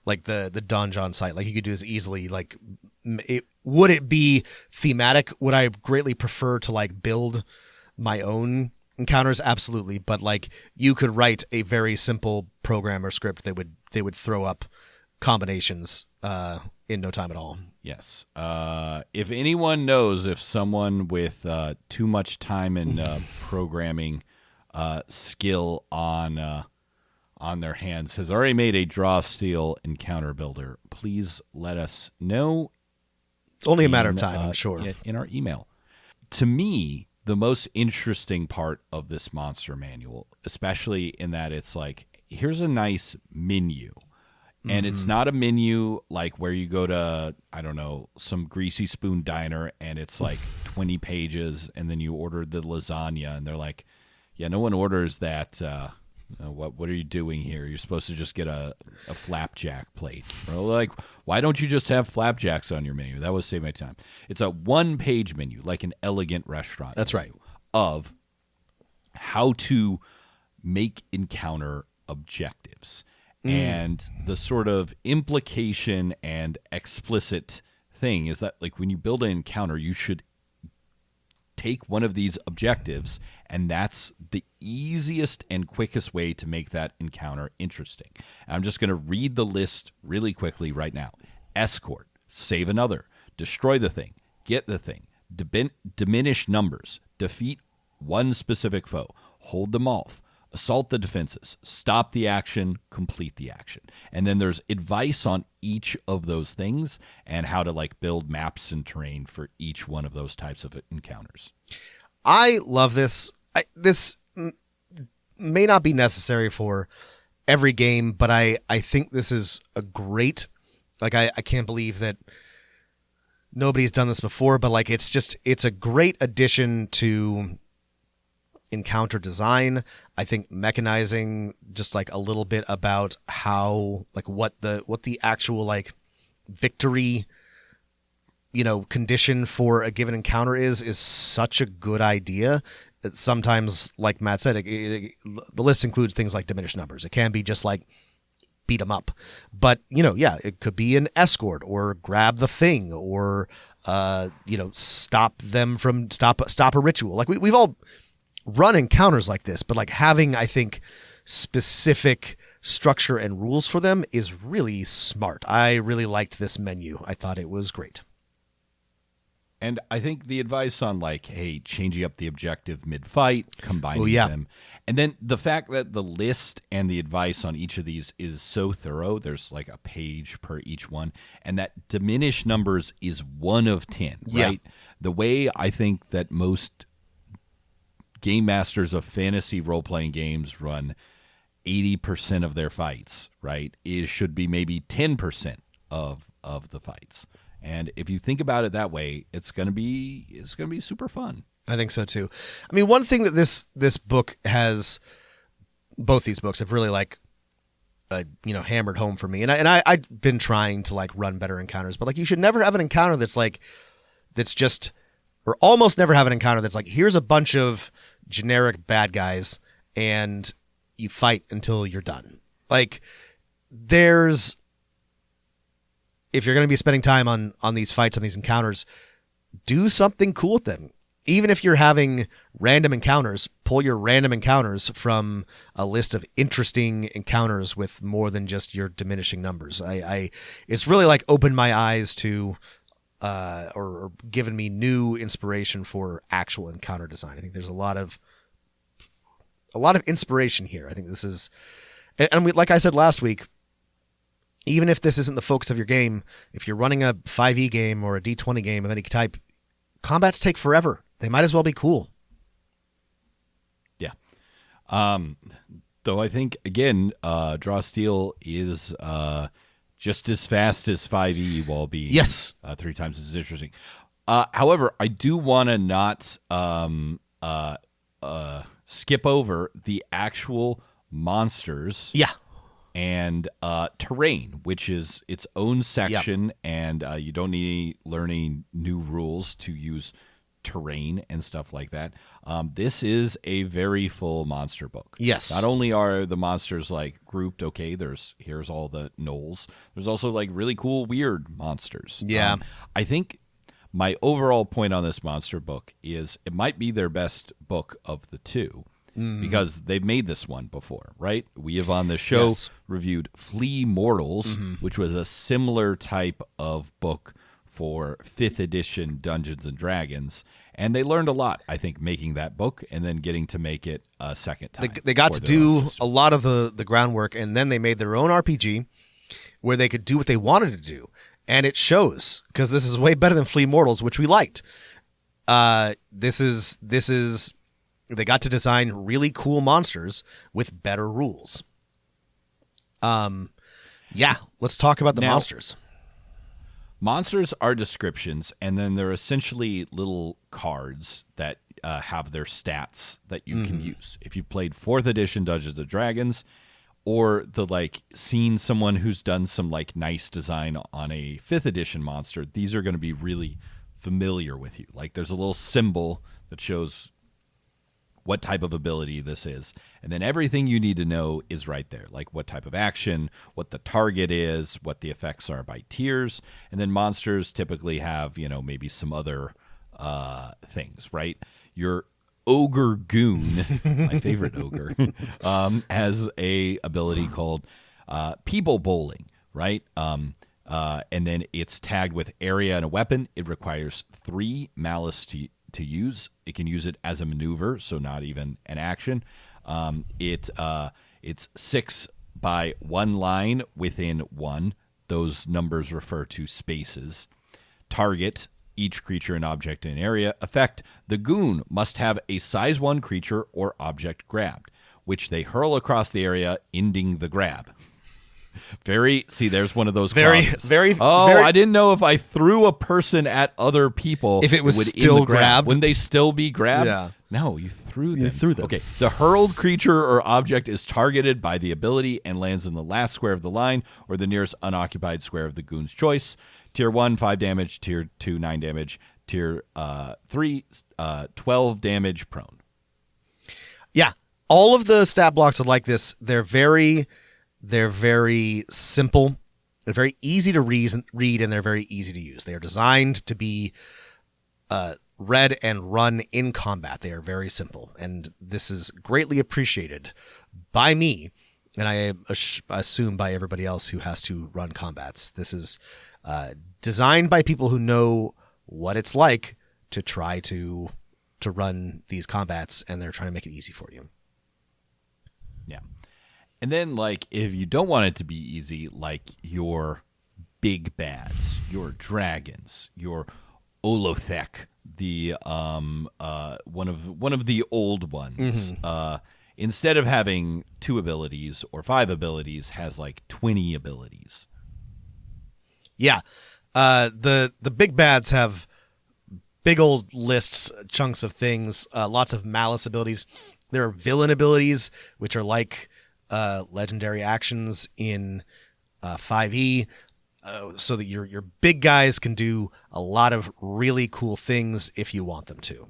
like the Donjon site. Like, you could do this easily. Like, would it be thematic? Would I greatly prefer to like build my own encounters? Absolutely. But like, you could write a very simple program or script that would throw up combinations in no time at all. Yes. If anyone knows if someone with too much time and programming skill on their hands has already made a draw steel encounter builder, please let us know. It's only a matter of time, I'm sure. In our email. To me, the most interesting part of this monster manual, especially in that it's like, here's a nice menu. And it's not a menu like where you go to, I don't know, some Greasy Spoon diner and it's like 20 pages and then you order the lasagna and they're like, yeah, no one orders that What are you doing here? You're supposed to just get a flapjack plate. Or like, why don't you just have flapjacks on your menu? That would save my time. It's a 1-page menu, like an elegant restaurant. That's right. Of how to make encounter objectives. And the sort of implication and explicit thing is that, like, when you build an encounter, you should take one of these objectives, and that's the easiest and quickest way to make that encounter interesting. I'm just going to read the list really quickly right now. Escort, save another, destroy the thing, get the thing, diminish numbers, defeat one specific foe, hold them off, assault the defenses, stop the action, complete the action. And then there's advice on each of those things and how to like build maps and terrain for each one of those types of encounters. I love this. This may not be necessary for every game, but I think this is a great, like, I can't believe that nobody's done this before, but like, it's a great addition to encounter design. I think mechanizing just like a little bit about how, like, what the actual like victory, condition for a given encounter is such a good idea. Sometimes, like Matt said, the list includes things like diminished numbers. It can be just like beat them up, but it could be an escort or grab the thing or stop a ritual. Like we've all run encounters like this, but like having, I think, specific structure and rules for them is really smart. I really liked this menu. I thought it was great. And I think the advice on like, hey, changing up the objective mid-fight, combining them. And then the fact that the list and the advice on each of these is so thorough, there's like a page per each one, and that diminished numbers is 1 of 10, right? Yeah. The way I think that most game masters of fantasy role-playing games run 80% of their fights, right, should be maybe 10% of the fights. And if you think about it that way, it's gonna be super fun. I think so too. I mean, one thing that this book has, both these books have really like, hammered home for me. And I've been trying to like run better encounters, but like you should never have an encounter that's just, or almost never have an encounter that's like, here's a bunch of generic bad guys and you fight until you're done. Like if you're going to be spending time on these fights, on these encounters, do something cool with them. Even if you're having random encounters, pull your random encounters from a list of interesting encounters with more than just your diminishing numbers. It's really like opened my eyes to, or given me new inspiration for actual encounter design. I think there's a lot of inspiration here. I think this is, and like I said last week, even if this isn't the focus of your game, if you're running a 5e game or a D20 game of any type, combats take forever. They might as well be cool. Yeah. Though I think, again, Draw Steel is just as fast as 5e while being 3 times as interesting. However, I do want to not skip over the actual monsters. Yeah. And terrain, which is its own section, and you don't need learning new rules to use terrain and stuff like that. This is a very full monster book. Yes. Not only are the monsters like grouped, okay, here's all the gnolls. There's also like really cool weird monsters. Yeah. I think my overall point on this monster book is it might be their best book of the two. Because they've made this one before, right? We have on the show reviewed Flea Mortals, which was a similar type of book for 5th edition Dungeons and Dragons. And they learned a lot, I think, making that book and then getting to make it a second time. They got to do a lot of the groundwork, and then they made their own RPG where they could do what they wanted to do. And it shows, because this is way better than Flea Mortals, which we liked. This is they got to design really cool monsters with better rules. Let's talk about the monsters. Monsters are descriptions, and then they're essentially little cards that have their stats that you can use. If you've played 4th edition Dungeons and Dragons, or seen someone who's done some nice design on a 5th edition monster, these are going to be really familiar with you. There's a little symbol that shows what type of ability this is, and then everything you need to know is right there, what type of action, what the target is, what the effects are by tiers, and then monsters typically have maybe some other things, right? Your Ogre Goon, my favorite ogre, has a ability called People Bowling, right? And then it's tagged with area and a weapon. It requires 3 malice to use. It can use it as a maneuver, so not even an action. It's 6 by 1 line within 1. Those numbers refer to spaces. Target: each creature and object in an area. Effect: the goon must have a size 1 creature or object grabbed, which they hurl across the area, ending the grab. There's one of those clauses. I didn't know if I threw a person at other people, if it was would still end the grab. grabbed. Wouldn't they still be grabbed? Yeah. No, you threw them. Okay. The hurled creature or object is targeted by the ability and lands in the last square of the line or the nearest unoccupied square of the goon's choice. Tier 1, 5 damage. Tier 2, 9 damage. Tier 3, 12 damage prone. Yeah. All of the stat blocks are like this. They're very simple. They're very easy to read, and they're very easy to use. They are designed to be read and run in combat. They are very simple, and this is greatly appreciated by me, and I assume by everybody else who has to run combats. This is designed by people who know what it's like to try to run these combats, and they're trying to make it easy for you. Yeah. And then, if you don't want it to be easy, your big bads, your dragons, your Olothek, the one of the old ones, instead of having 2 abilities or 5 abilities, has 20 abilities. Yeah, the big bads have big old lists, chunks of things, lots of malice abilities. There are villain abilities, which are legendary actions in 5e, so that your big guys can do a lot of really cool things if you want them to.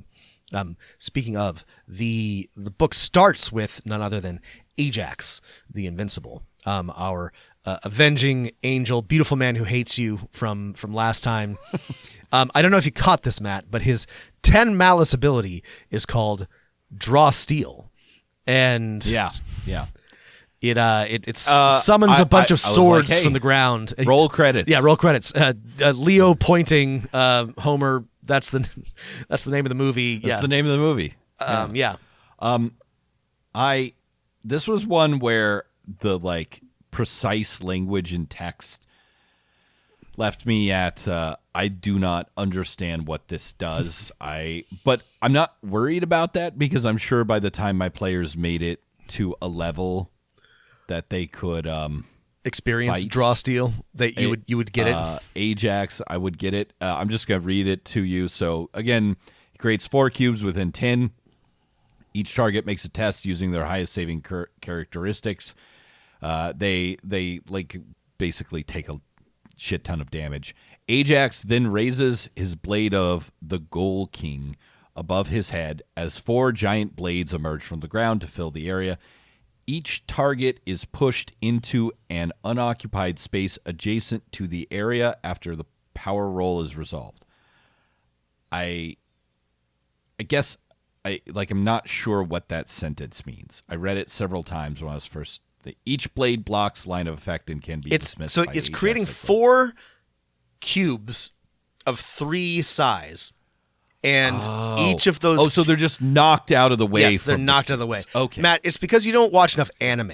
Speaking of, the book starts with none other than Ajax, the Invincible, our avenging angel, beautiful man who hates you from last time. I don't know if you caught this, Matt, but his 10 malice ability is called Draw Steel, and yeah. It summons a bunch of swords from the ground. Roll credits. Yeah, roll credits. Leo pointing Homer. That's the name of the movie. That's the name of the movie. Yeah. This was one where the precise language and text left me at I do not understand what this does. But I'm not worried about that, because I'm sure by the time my players made it to a level that they could experience fight, Draw Steel, that you would get it. Ajax, I would get it. I'm just gonna read it to you. So again, he creates 4 cubes within 10. Each target makes a test using their highest saving characteristics. They basically take a shit ton of damage. Ajax then raises his blade of the Goal King above his head as 4 giant blades emerge from the ground to fill the area. Each target is pushed into an unoccupied space adjacent to the area after the power roll is resolved. I guess I'm not sure what that sentence means. I read it several times when I was first. Each blade blocks line of effect and can be dismissed. So by it's Ajax creating 4 cubes of 3 size, and each of those. Oh, so they're just knocked out of the way. Yes, they're knocked out of the way. Okay, Matt, it's because you don't watch enough anime.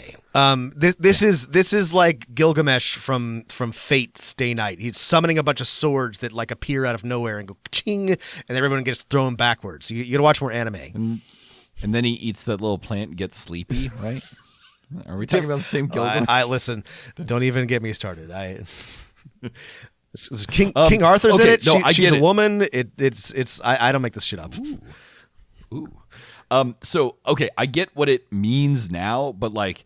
This is like Gilgamesh from Fate Stay Night. He's summoning a bunch of swords that appear out of nowhere and go ching, and everyone gets thrown backwards. You got to watch more anime. And then he eats that little plant and gets sleepy, right? Are we talking about the same Gilgamesh? I listen. Don't even get me started. King Arthur's in it. No, she's a woman. I don't make this shit up. Ooh. So, okay, I get what it means now, but like,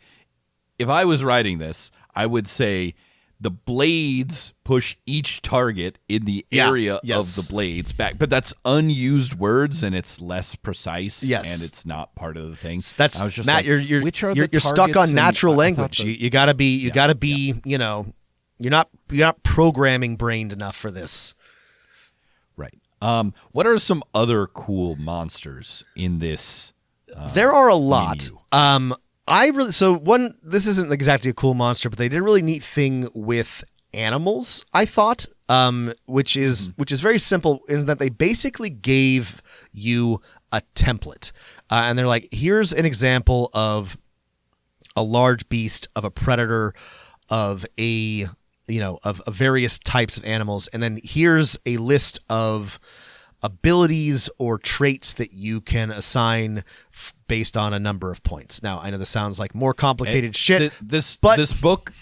if I was writing this, I would say the blades push each target in the area of the blades back. But that's unused words, and it's less precise, and it's not part of the thing. That's I was just Matt. like, You're which are you're the stuck targets? on And natural I language. thought You gotta be. You know, you're not programming brained enough for this. Right. What are some other cool monsters in this? There are a lot. Menu? This isn't exactly a cool monster, but they did a really neat thing with animals, I thought, which is very simple in that they basically gave you a template. And they're like, here's an example of a large beast, of a predator, of of various types of animals, and then here's a list of abilities or traits that you can assign based on a number of points. Now, I know this sounds like more complicated shit. This book,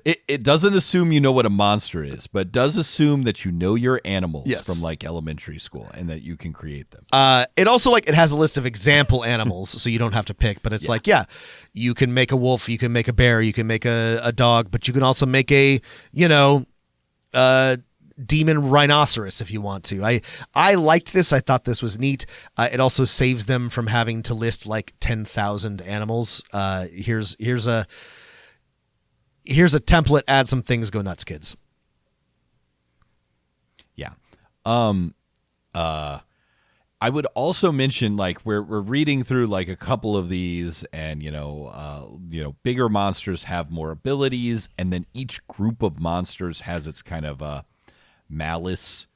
it doesn't assume you know what a monster is, but does assume that you know your animals from like elementary school and that you can create them. It also it has a list of example animals, so you don't have to pick. But it's you can make a wolf, you can make a bear, you can make a dog, but you can also make a demon rhinoceros if you want to. I liked this. I thought this was neat. It also saves them from having to list like 10,000 animals. Here's a template. Add some things. Go nuts, kids. Yeah. I would also mention we're reading through a couple of these, and bigger monsters have more abilities, and then each group of monsters has its kind of malice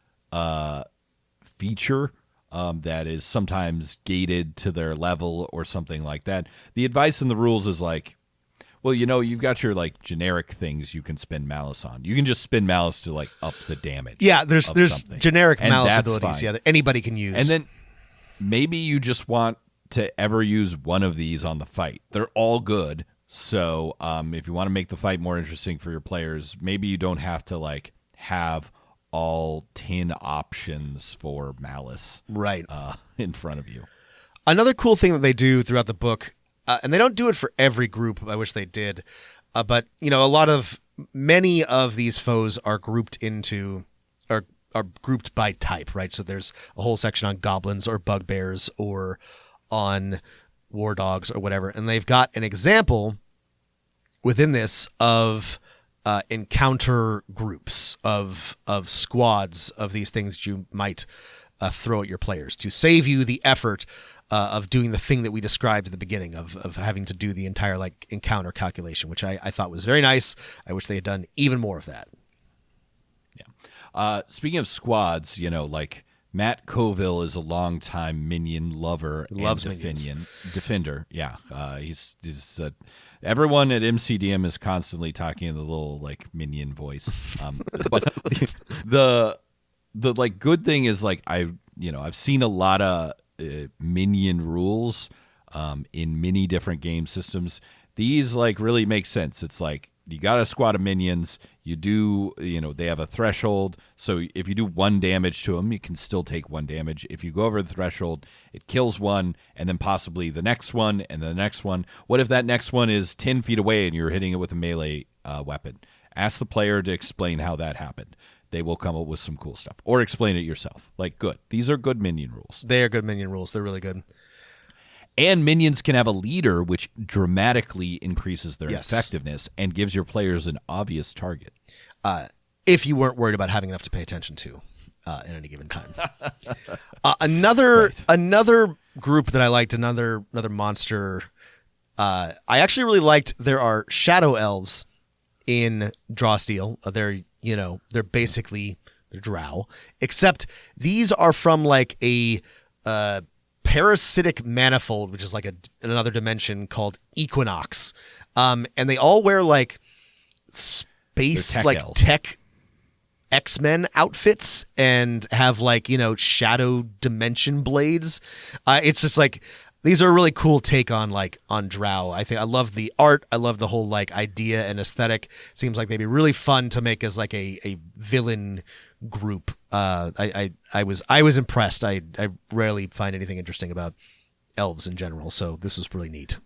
feature that is sometimes gated to their level or something like that. The advice in the rules is you've got your generic things you can spend malice on. You can just spend malice to up the damage. Yeah, there's something. generic and malice that's abilities. fine. Yeah, that anybody can use. And then maybe you just want to ever use one of these on the fight. They're all good. So if you want to make the fight more interesting for your players, maybe you don't have to have all 10 options for malice in front of you. Another cool thing that they do throughout the book, and they don't do it for every group, I wish they did, but many of these foes are grouped into, or are grouped by type, right? So there's a whole section on goblins or bugbears or on war dogs or whatever, and they've got an example within this of encounter groups of squads of these things you might throw at your players to save you the effort of doing the thing that we described at the beginning of having to do the entire encounter calculation, which I thought was very nice. I wish they had done even more of that. Yeah. Speaking of squads, Matt Colville is a longtime minion lover Loves and minions. defender. Yeah. He's everyone at MCDM is constantly talking in the little minion voice. But the good thing is I've seen a lot of minion rules in many different game systems. These really make sense. It's you got a squad of minions, you do, they have a threshold, so if you do 1 damage to them, you can still take 1 damage. If you go over the threshold, it kills 1, and then possibly the next one, and the next one. What if that next one is 10 feet away and you're hitting it with a melee weapon? Ask the player to explain how that happened. They will come up with some cool stuff. Or explain it yourself. Good. These are good minion rules. They are good minion rules. They're really good. And minions can have a leader, which dramatically increases their effectiveness and gives your players an obvious target. If you weren't worried about having enough to pay attention to at any given time. Another group that I liked, another monster, I actually really liked. There are shadow elves in Drawsteel. They're basically drow, except these are from a parasitic manifold, which is another dimension called Equinox, and they all wear space tech X-Men outfits and have shadow dimension blades. It's just these are a really cool take on drow. I think I love the art. I love the whole idea and aesthetic. Seems like they'd be really fun to make as a villain group. I was impressed. I rarely find anything interesting about elves in general, so this was really neat.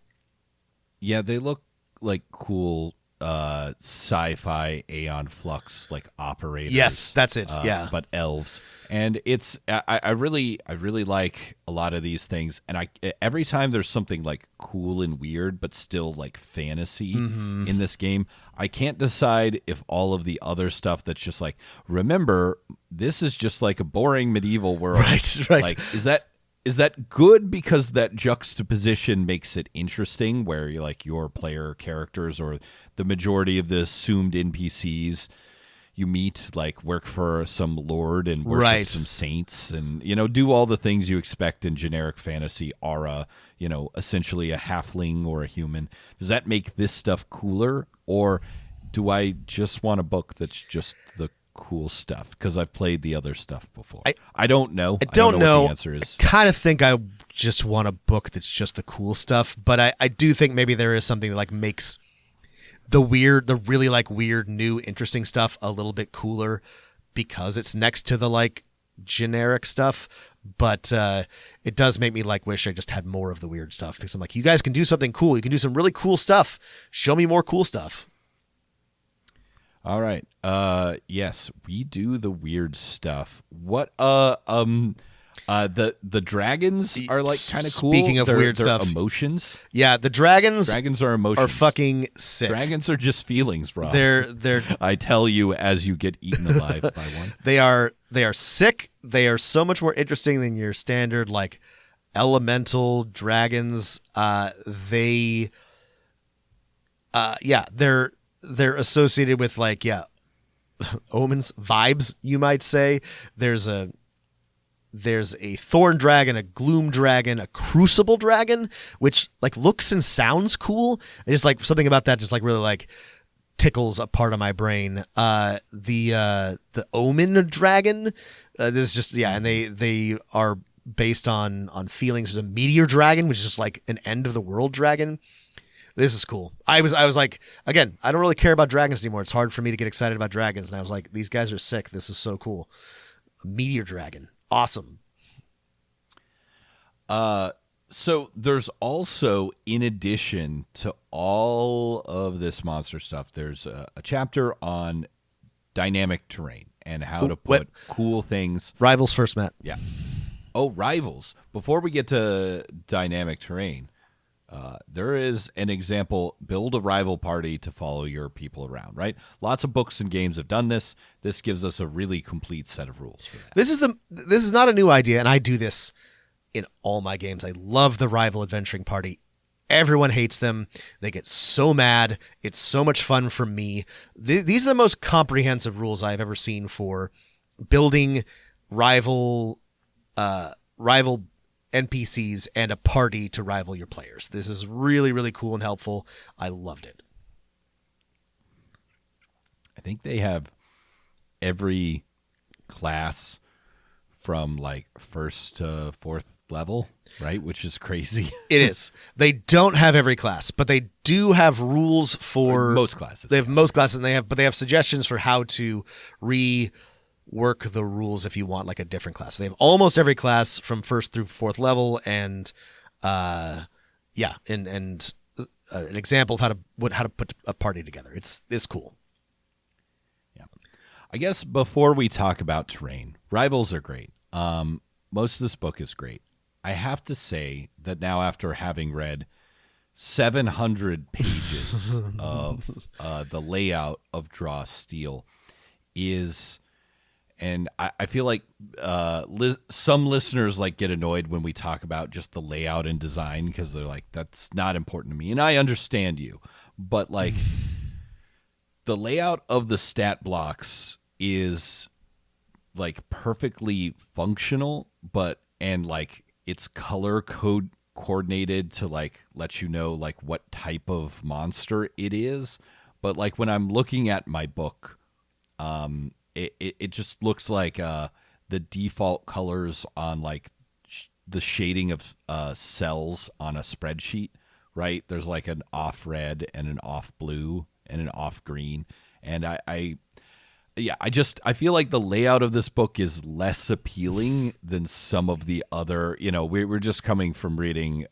Yeah, they look like cool sci-fi Aeon Flux like operators. Yes, that's it. Yeah, but elves, and it's I really like a lot of these things, and every time there's something like cool and weird but still like fantasy in this game, I can't decide if all of the other stuff that's just like, remember, this is just like a boring medieval world. Right. Like, is that good because that juxtaposition makes it interesting, where you like your player characters or the majority of the assumed NPCs you meet like work for some lord and worship some saints and do all the things you expect in generic fantasy are essentially a halfling or a human. Does that make this stuff cooler, or do I just want a book that's just the cool stuff because I've played the other stuff before? I don't know. I don't know what the answer is. I kind of think I just want a book that's just the cool stuff, but I do think maybe there is something that like makes the really like weird, new, interesting stuff a little bit cooler because it's next to the like generic stuff. But it does make me like wish I just had more of the weird stuff, because I'm like, you guys can do something cool. You can do some really cool stuff. Show me more cool stuff. All right. Yes, we do the weird stuff. What the dragons are like kind of cool. Speaking of weird they're stuff, emotions. Yeah, the dragons are emotions. Are fucking sick. Dragons are just feelings, Rob. They're I tell you as you get eaten alive by one. They are sick. They are so much more interesting than your standard like elemental dragons. They're associated with like omens, vibes, you might say. There's a thorn dragon, a gloom dragon, a crucible dragon, which like looks and sounds cool. It's just like something about that just like really like tickles a part of my brain. The omen dragon, this is just and they are based on feelings. There's a meteor dragon, which is just like an end of the world dragon. This is cool. I was like, again, I don't really care about dragons anymore. It's hard for me to get excited about dragons, and I was like, these guys are sick. This is so cool. A meteor dragon. Awesome. So there's also, in addition to all of this monster stuff, there's a chapter on dynamic terrain and how to put cool things. Rivals first, Matt. Yeah. Oh, rivals. Before we get to dynamic terrain, there is an example: build a rival party to follow your people around, right? Lots of books and games have done this. This gives us a really complete set of rules for that. This is not a new idea, and I do this in all my games. I love the rival adventuring party. Everyone hates them. They get so mad. It's so much fun for me. These are the most comprehensive rules I've ever seen for building rival NPCs and a party to rival your players. This is really, really cool and helpful. I loved it. I think they have every class from like 1st to 4th level, right? Which is crazy. It is. They don't have every class, but they do have rules for most classes. They have most classes, and they have suggestions for how to work the rules if you want like a different class. So they have almost every class from 1st through 4th level, and an example of how to put a party together. It's cool. Yeah, I guess before we talk about terrain, rivals are great. Most of this book is great. I have to say that now, after having read 700 pages of the layout of Draw Steel, is. And I feel like some listeners like get annoyed when we talk about just the layout and design, because they're like, that's not important to me. And I understand you. But like the layout of the stat blocks is like perfectly functional, and like it's color code coordinated to like let you know like what type of monster it is. But like when I'm looking at my book, it just looks like the default colors on like the shading of cells on a spreadsheet, right? There's like an off red and an off blue and an off green, and yeah, I feel like the layout of this book is less appealing than some of the other, we're just coming from reading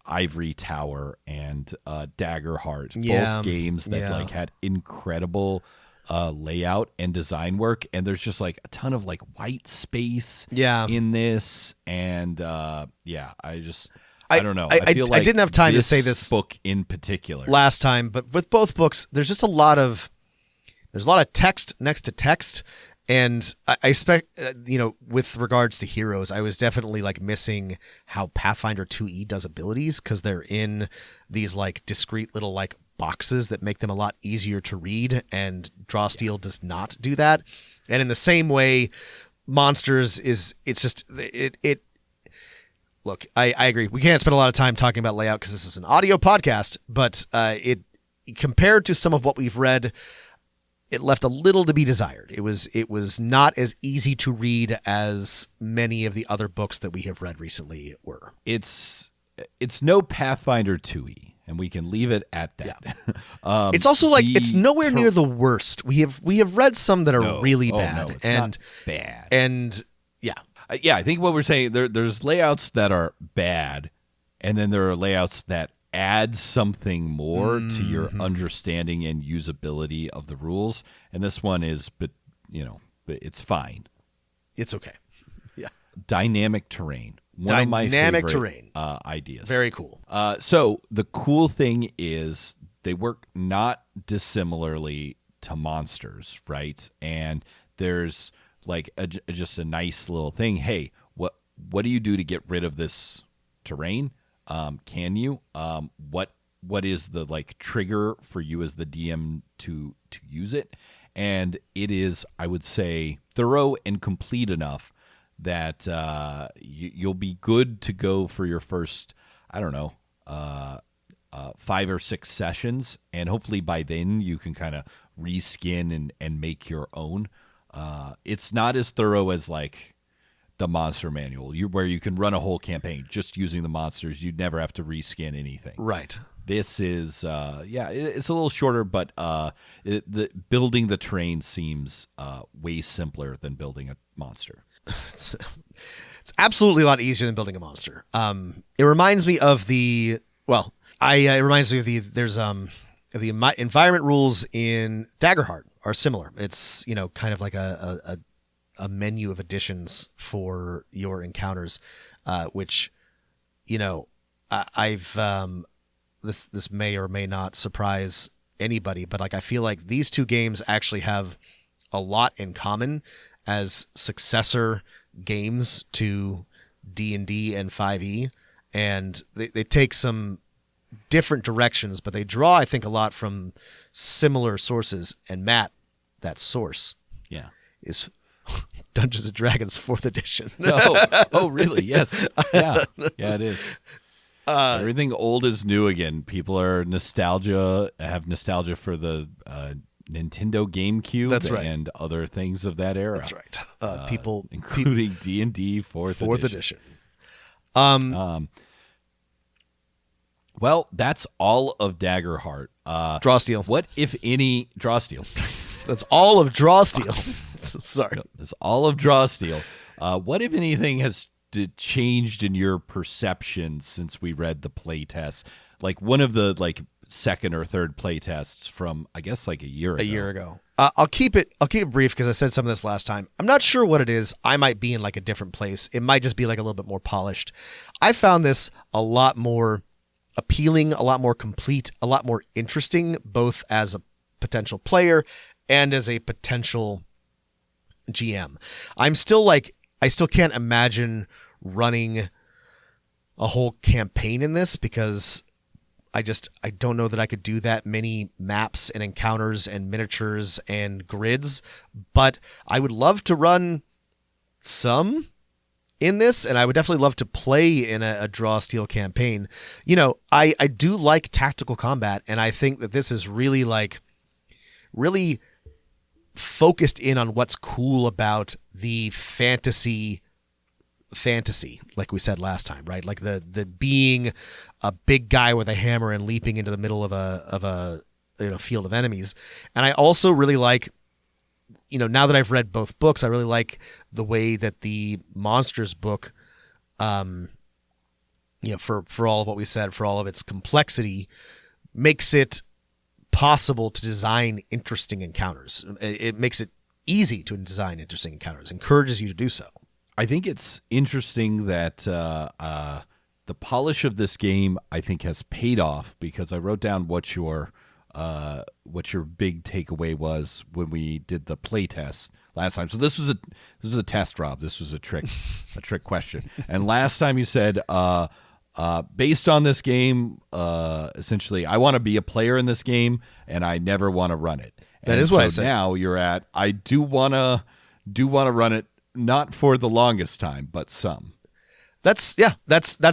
Ivory Tower and Daggerheart, both games that like had incredible layout and design work, and there's just like a ton of like white space in this, and I don't know. I feel like I didn't have time to say this book in particular last time, but with both books, there's just a lot of text next to text, and I expect with regards to heroes, I was definitely like missing how Pathfinder 2e does abilities, because they're in these like discrete little like boxes that make them a lot easier to read, and Drawsteel does not do that. And in the same way, Monsters Look, I agree. We can't spend a lot of time talking about layout because this is an audio podcast, but it compared to some of what we've read, it left a little to be desired. It was not as easy to read as many of the other books that we have read recently were. It's no Pathfinder 2e, and we can leave it at that. Yeah. It's also like it's nowhere near the worst. We have read some that are really bad. No, it's not bad. And yeah. I think what we're saying, there's layouts that are bad, and then there are layouts that add something more to your understanding and usability of the rules. And this one is, but it's fine. It's okay. Yeah. Dynamic terrain. One of my favorite terrain ideas. Very cool. So the cool thing is they work not dissimilarly to Monsters, right? And there's like just a nice little thing. Hey, what do you do to get rid of this terrain? Can you? What is the like trigger for you as the DM to use it? And it is, I would say, thorough and complete enough that you'll be good to go for your first, I don't know, 5 or 6 sessions, and hopefully by then you can kind of reskin and make your own. It's not as thorough as like the monster manual, where you can run a whole campaign just using the monsters. You'd never have to reskin anything. Right. This is, it's a little shorter, but building the terrain seems way simpler than building a monster. It's absolutely a lot easier than building a monster. It reminds me of it reminds me of the environment rules in Daggerheart are similar. It's kind of like a menu of additions for your encounters, which I've this may or may not surprise anybody, but like I feel like these two games actually have a lot in common as successor games to D&D and 5e, and they take some different directions, but they draw, I think, a lot from similar sources. And Matt, that source is Dungeons & Dragons 4th edition. Oh, really? Yes. Yeah, it is. Everything old is new again. People are have nostalgia for the Nintendo GameCube. That's right. And other things of that era. That's right. People including D&D 4th edition. Well, that's all of Daggerheart. Drawsteel. What, if any, Drawsteel? That's all of Drawsteel. Sorry. That's all of Drawsteel. What, if anything, has changed in your perception since we read the playtests? Like one of the second or third playtests from, I guess, like a year ago. I'll keep it brief because I said some of this last time. I'm not sure what it is. I might be in like a different place. It might just be like a little bit more polished. I found this a lot more appealing, a lot more complete, a lot more interesting, both as a potential player and as a potential GM. I still can't imagine running a whole campaign in this because I don't know that I could do that many maps and encounters and miniatures and grids, but I would love to run some in this, and I would definitely love to play in a Drawsteel campaign. I do like tactical combat, and I think that this is really focused in on what's cool about the fantasy, like we said last time, right? Like the being a big guy with a hammer and leaping into the middle of a field of enemies. And I also really like now that I've read both books, I really like the way that the Monsters book, for all of what we said, for all of its complexity, makes it possible to design interesting encounters. It makes it easy to design interesting encounters, encourages you to do so. I think it's interesting that the polish of this game, I think, has paid off, because I wrote down what your big takeaway was when we did the play test last time. So this was a test, Rob. This was a trick question. And last time you said, based on this game, essentially, I want to be a player in this game, and I never want to run it. That is what I said. Now you're at, I do want to run it, not for the longest time, but some. That's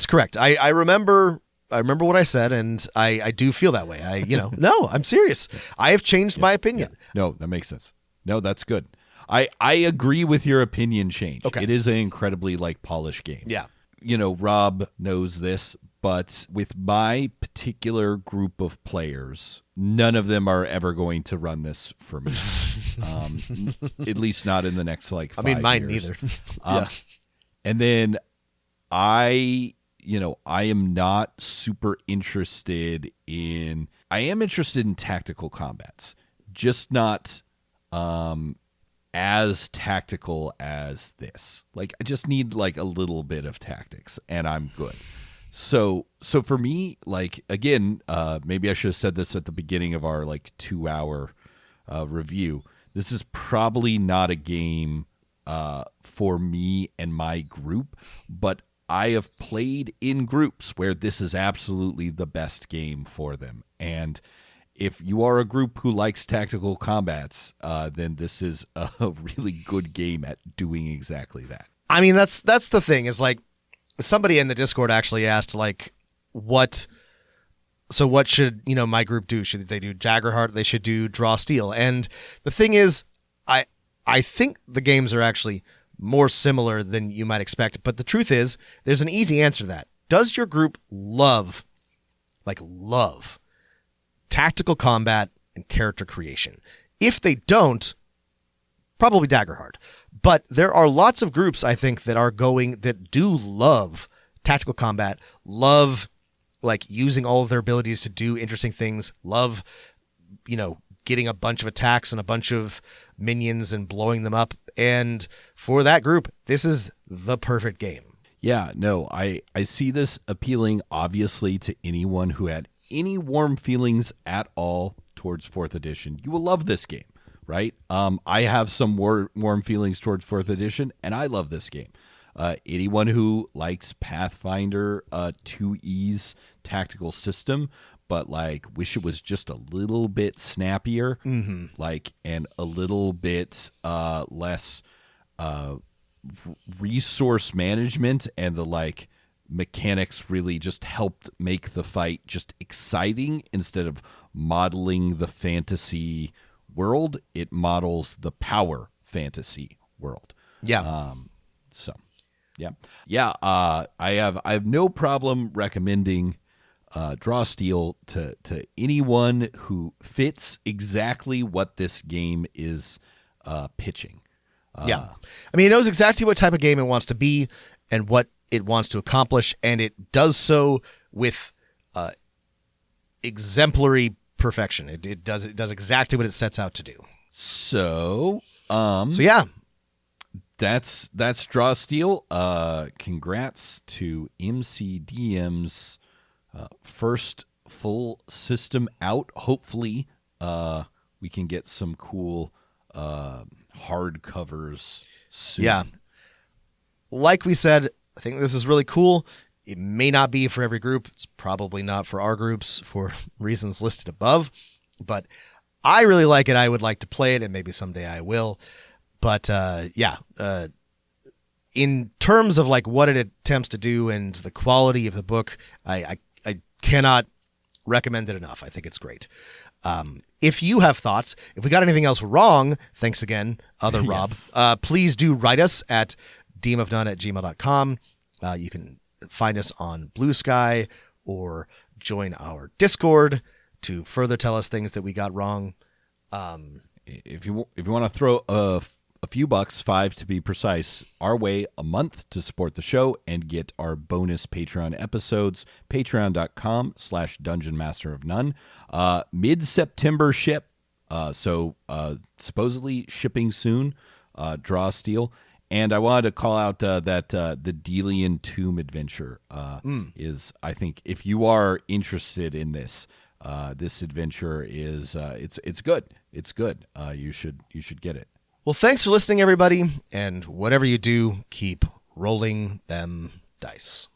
correct. I remember what I said, and I do feel that way. No, I'm serious. I have changed my opinion. Yeah. No, that makes sense. No, that's good. I agree with your opinion change. Okay. It is an incredibly polished game. Yeah. Rob knows this, but with my particular group of players, none of them are ever going to run this for me. At least not in the next 5 years. Mine neither. Yeah. And then I am not super interested in. I am interested in tactical combats, just not as tactical as this. I just need a little bit of tactics, and I'm good. So for me, again, maybe I should have said this at the beginning of our 2-hour review. This is probably not a game for me and my group, but I have played in groups where this is absolutely the best game for them. And if you are a group who likes tactical combats, then this is a really good game at doing exactly that. That's the thing is somebody in the Discord actually asked what should, my group do? Should they do Daggerheart? They should do Draw Steel. And the thing is, I think the games are actually more similar than you might expect. But the truth is, there's an easy answer to that. Does your group love tactical combat and character creation? If they don't, probably Daggerheart. But there are lots of groups, I think, that do love tactical combat, love using all of their abilities to do interesting things, love, getting a bunch of attacks and a bunch of minions and blowing them up. And for that group, this is the perfect game. Yeah, no, I see this appealing, obviously, to anyone who had any warm feelings at all towards 4th edition. You will love this game, right? I have some warm feelings towards 4th edition, and I love this game. Anyone who likes Pathfinder 2E's tactical system, but wish it was just a little bit snappier, and a little bit less resource management, and the mechanics really just helped make the fight just exciting instead of modeling the fantasy world. It models the power fantasy world. Yeah. I have no problem recommending Draw Steel to anyone who fits exactly what this game is pitching. It knows exactly what type of game it wants to be and what it wants to accomplish, and it does so with exemplary perfection. It does exactly what it sets out to do. So that's Draw Steel. Congrats to MCDM's first full system out. Hopefully, we can get some cool hardcovers soon. Yeah. Like we said, I think this is really cool. It may not be for every group. It's probably not for our groups for reasons listed above. But I really like it. I would like to play it, and maybe someday I will. But in terms of what it attempts to do and the quality of the book, I cannot recommend it enough. I think it's great. If you have thoughts, if we got anything else wrong, thanks again, other Rob, Yes. Please do write us at demofnone@gmail.com. You can find us on Blue Sky or join our Discord to further tell us things that we got wrong. if you want to throw a few bucks, $5 to be precise, our way a month to support the show and get our bonus Patreon episodes, patreon.com/Dungeon Master of None. Mid-September ship, so supposedly shipping soon, Draw Steel. And I wanted to call out that the Delian Tomb adventure is, I think, if you are interested in this, this adventure is it's good. It's good. You should get it. Well, thanks for listening, everybody. And whatever you do, keep rolling them dice.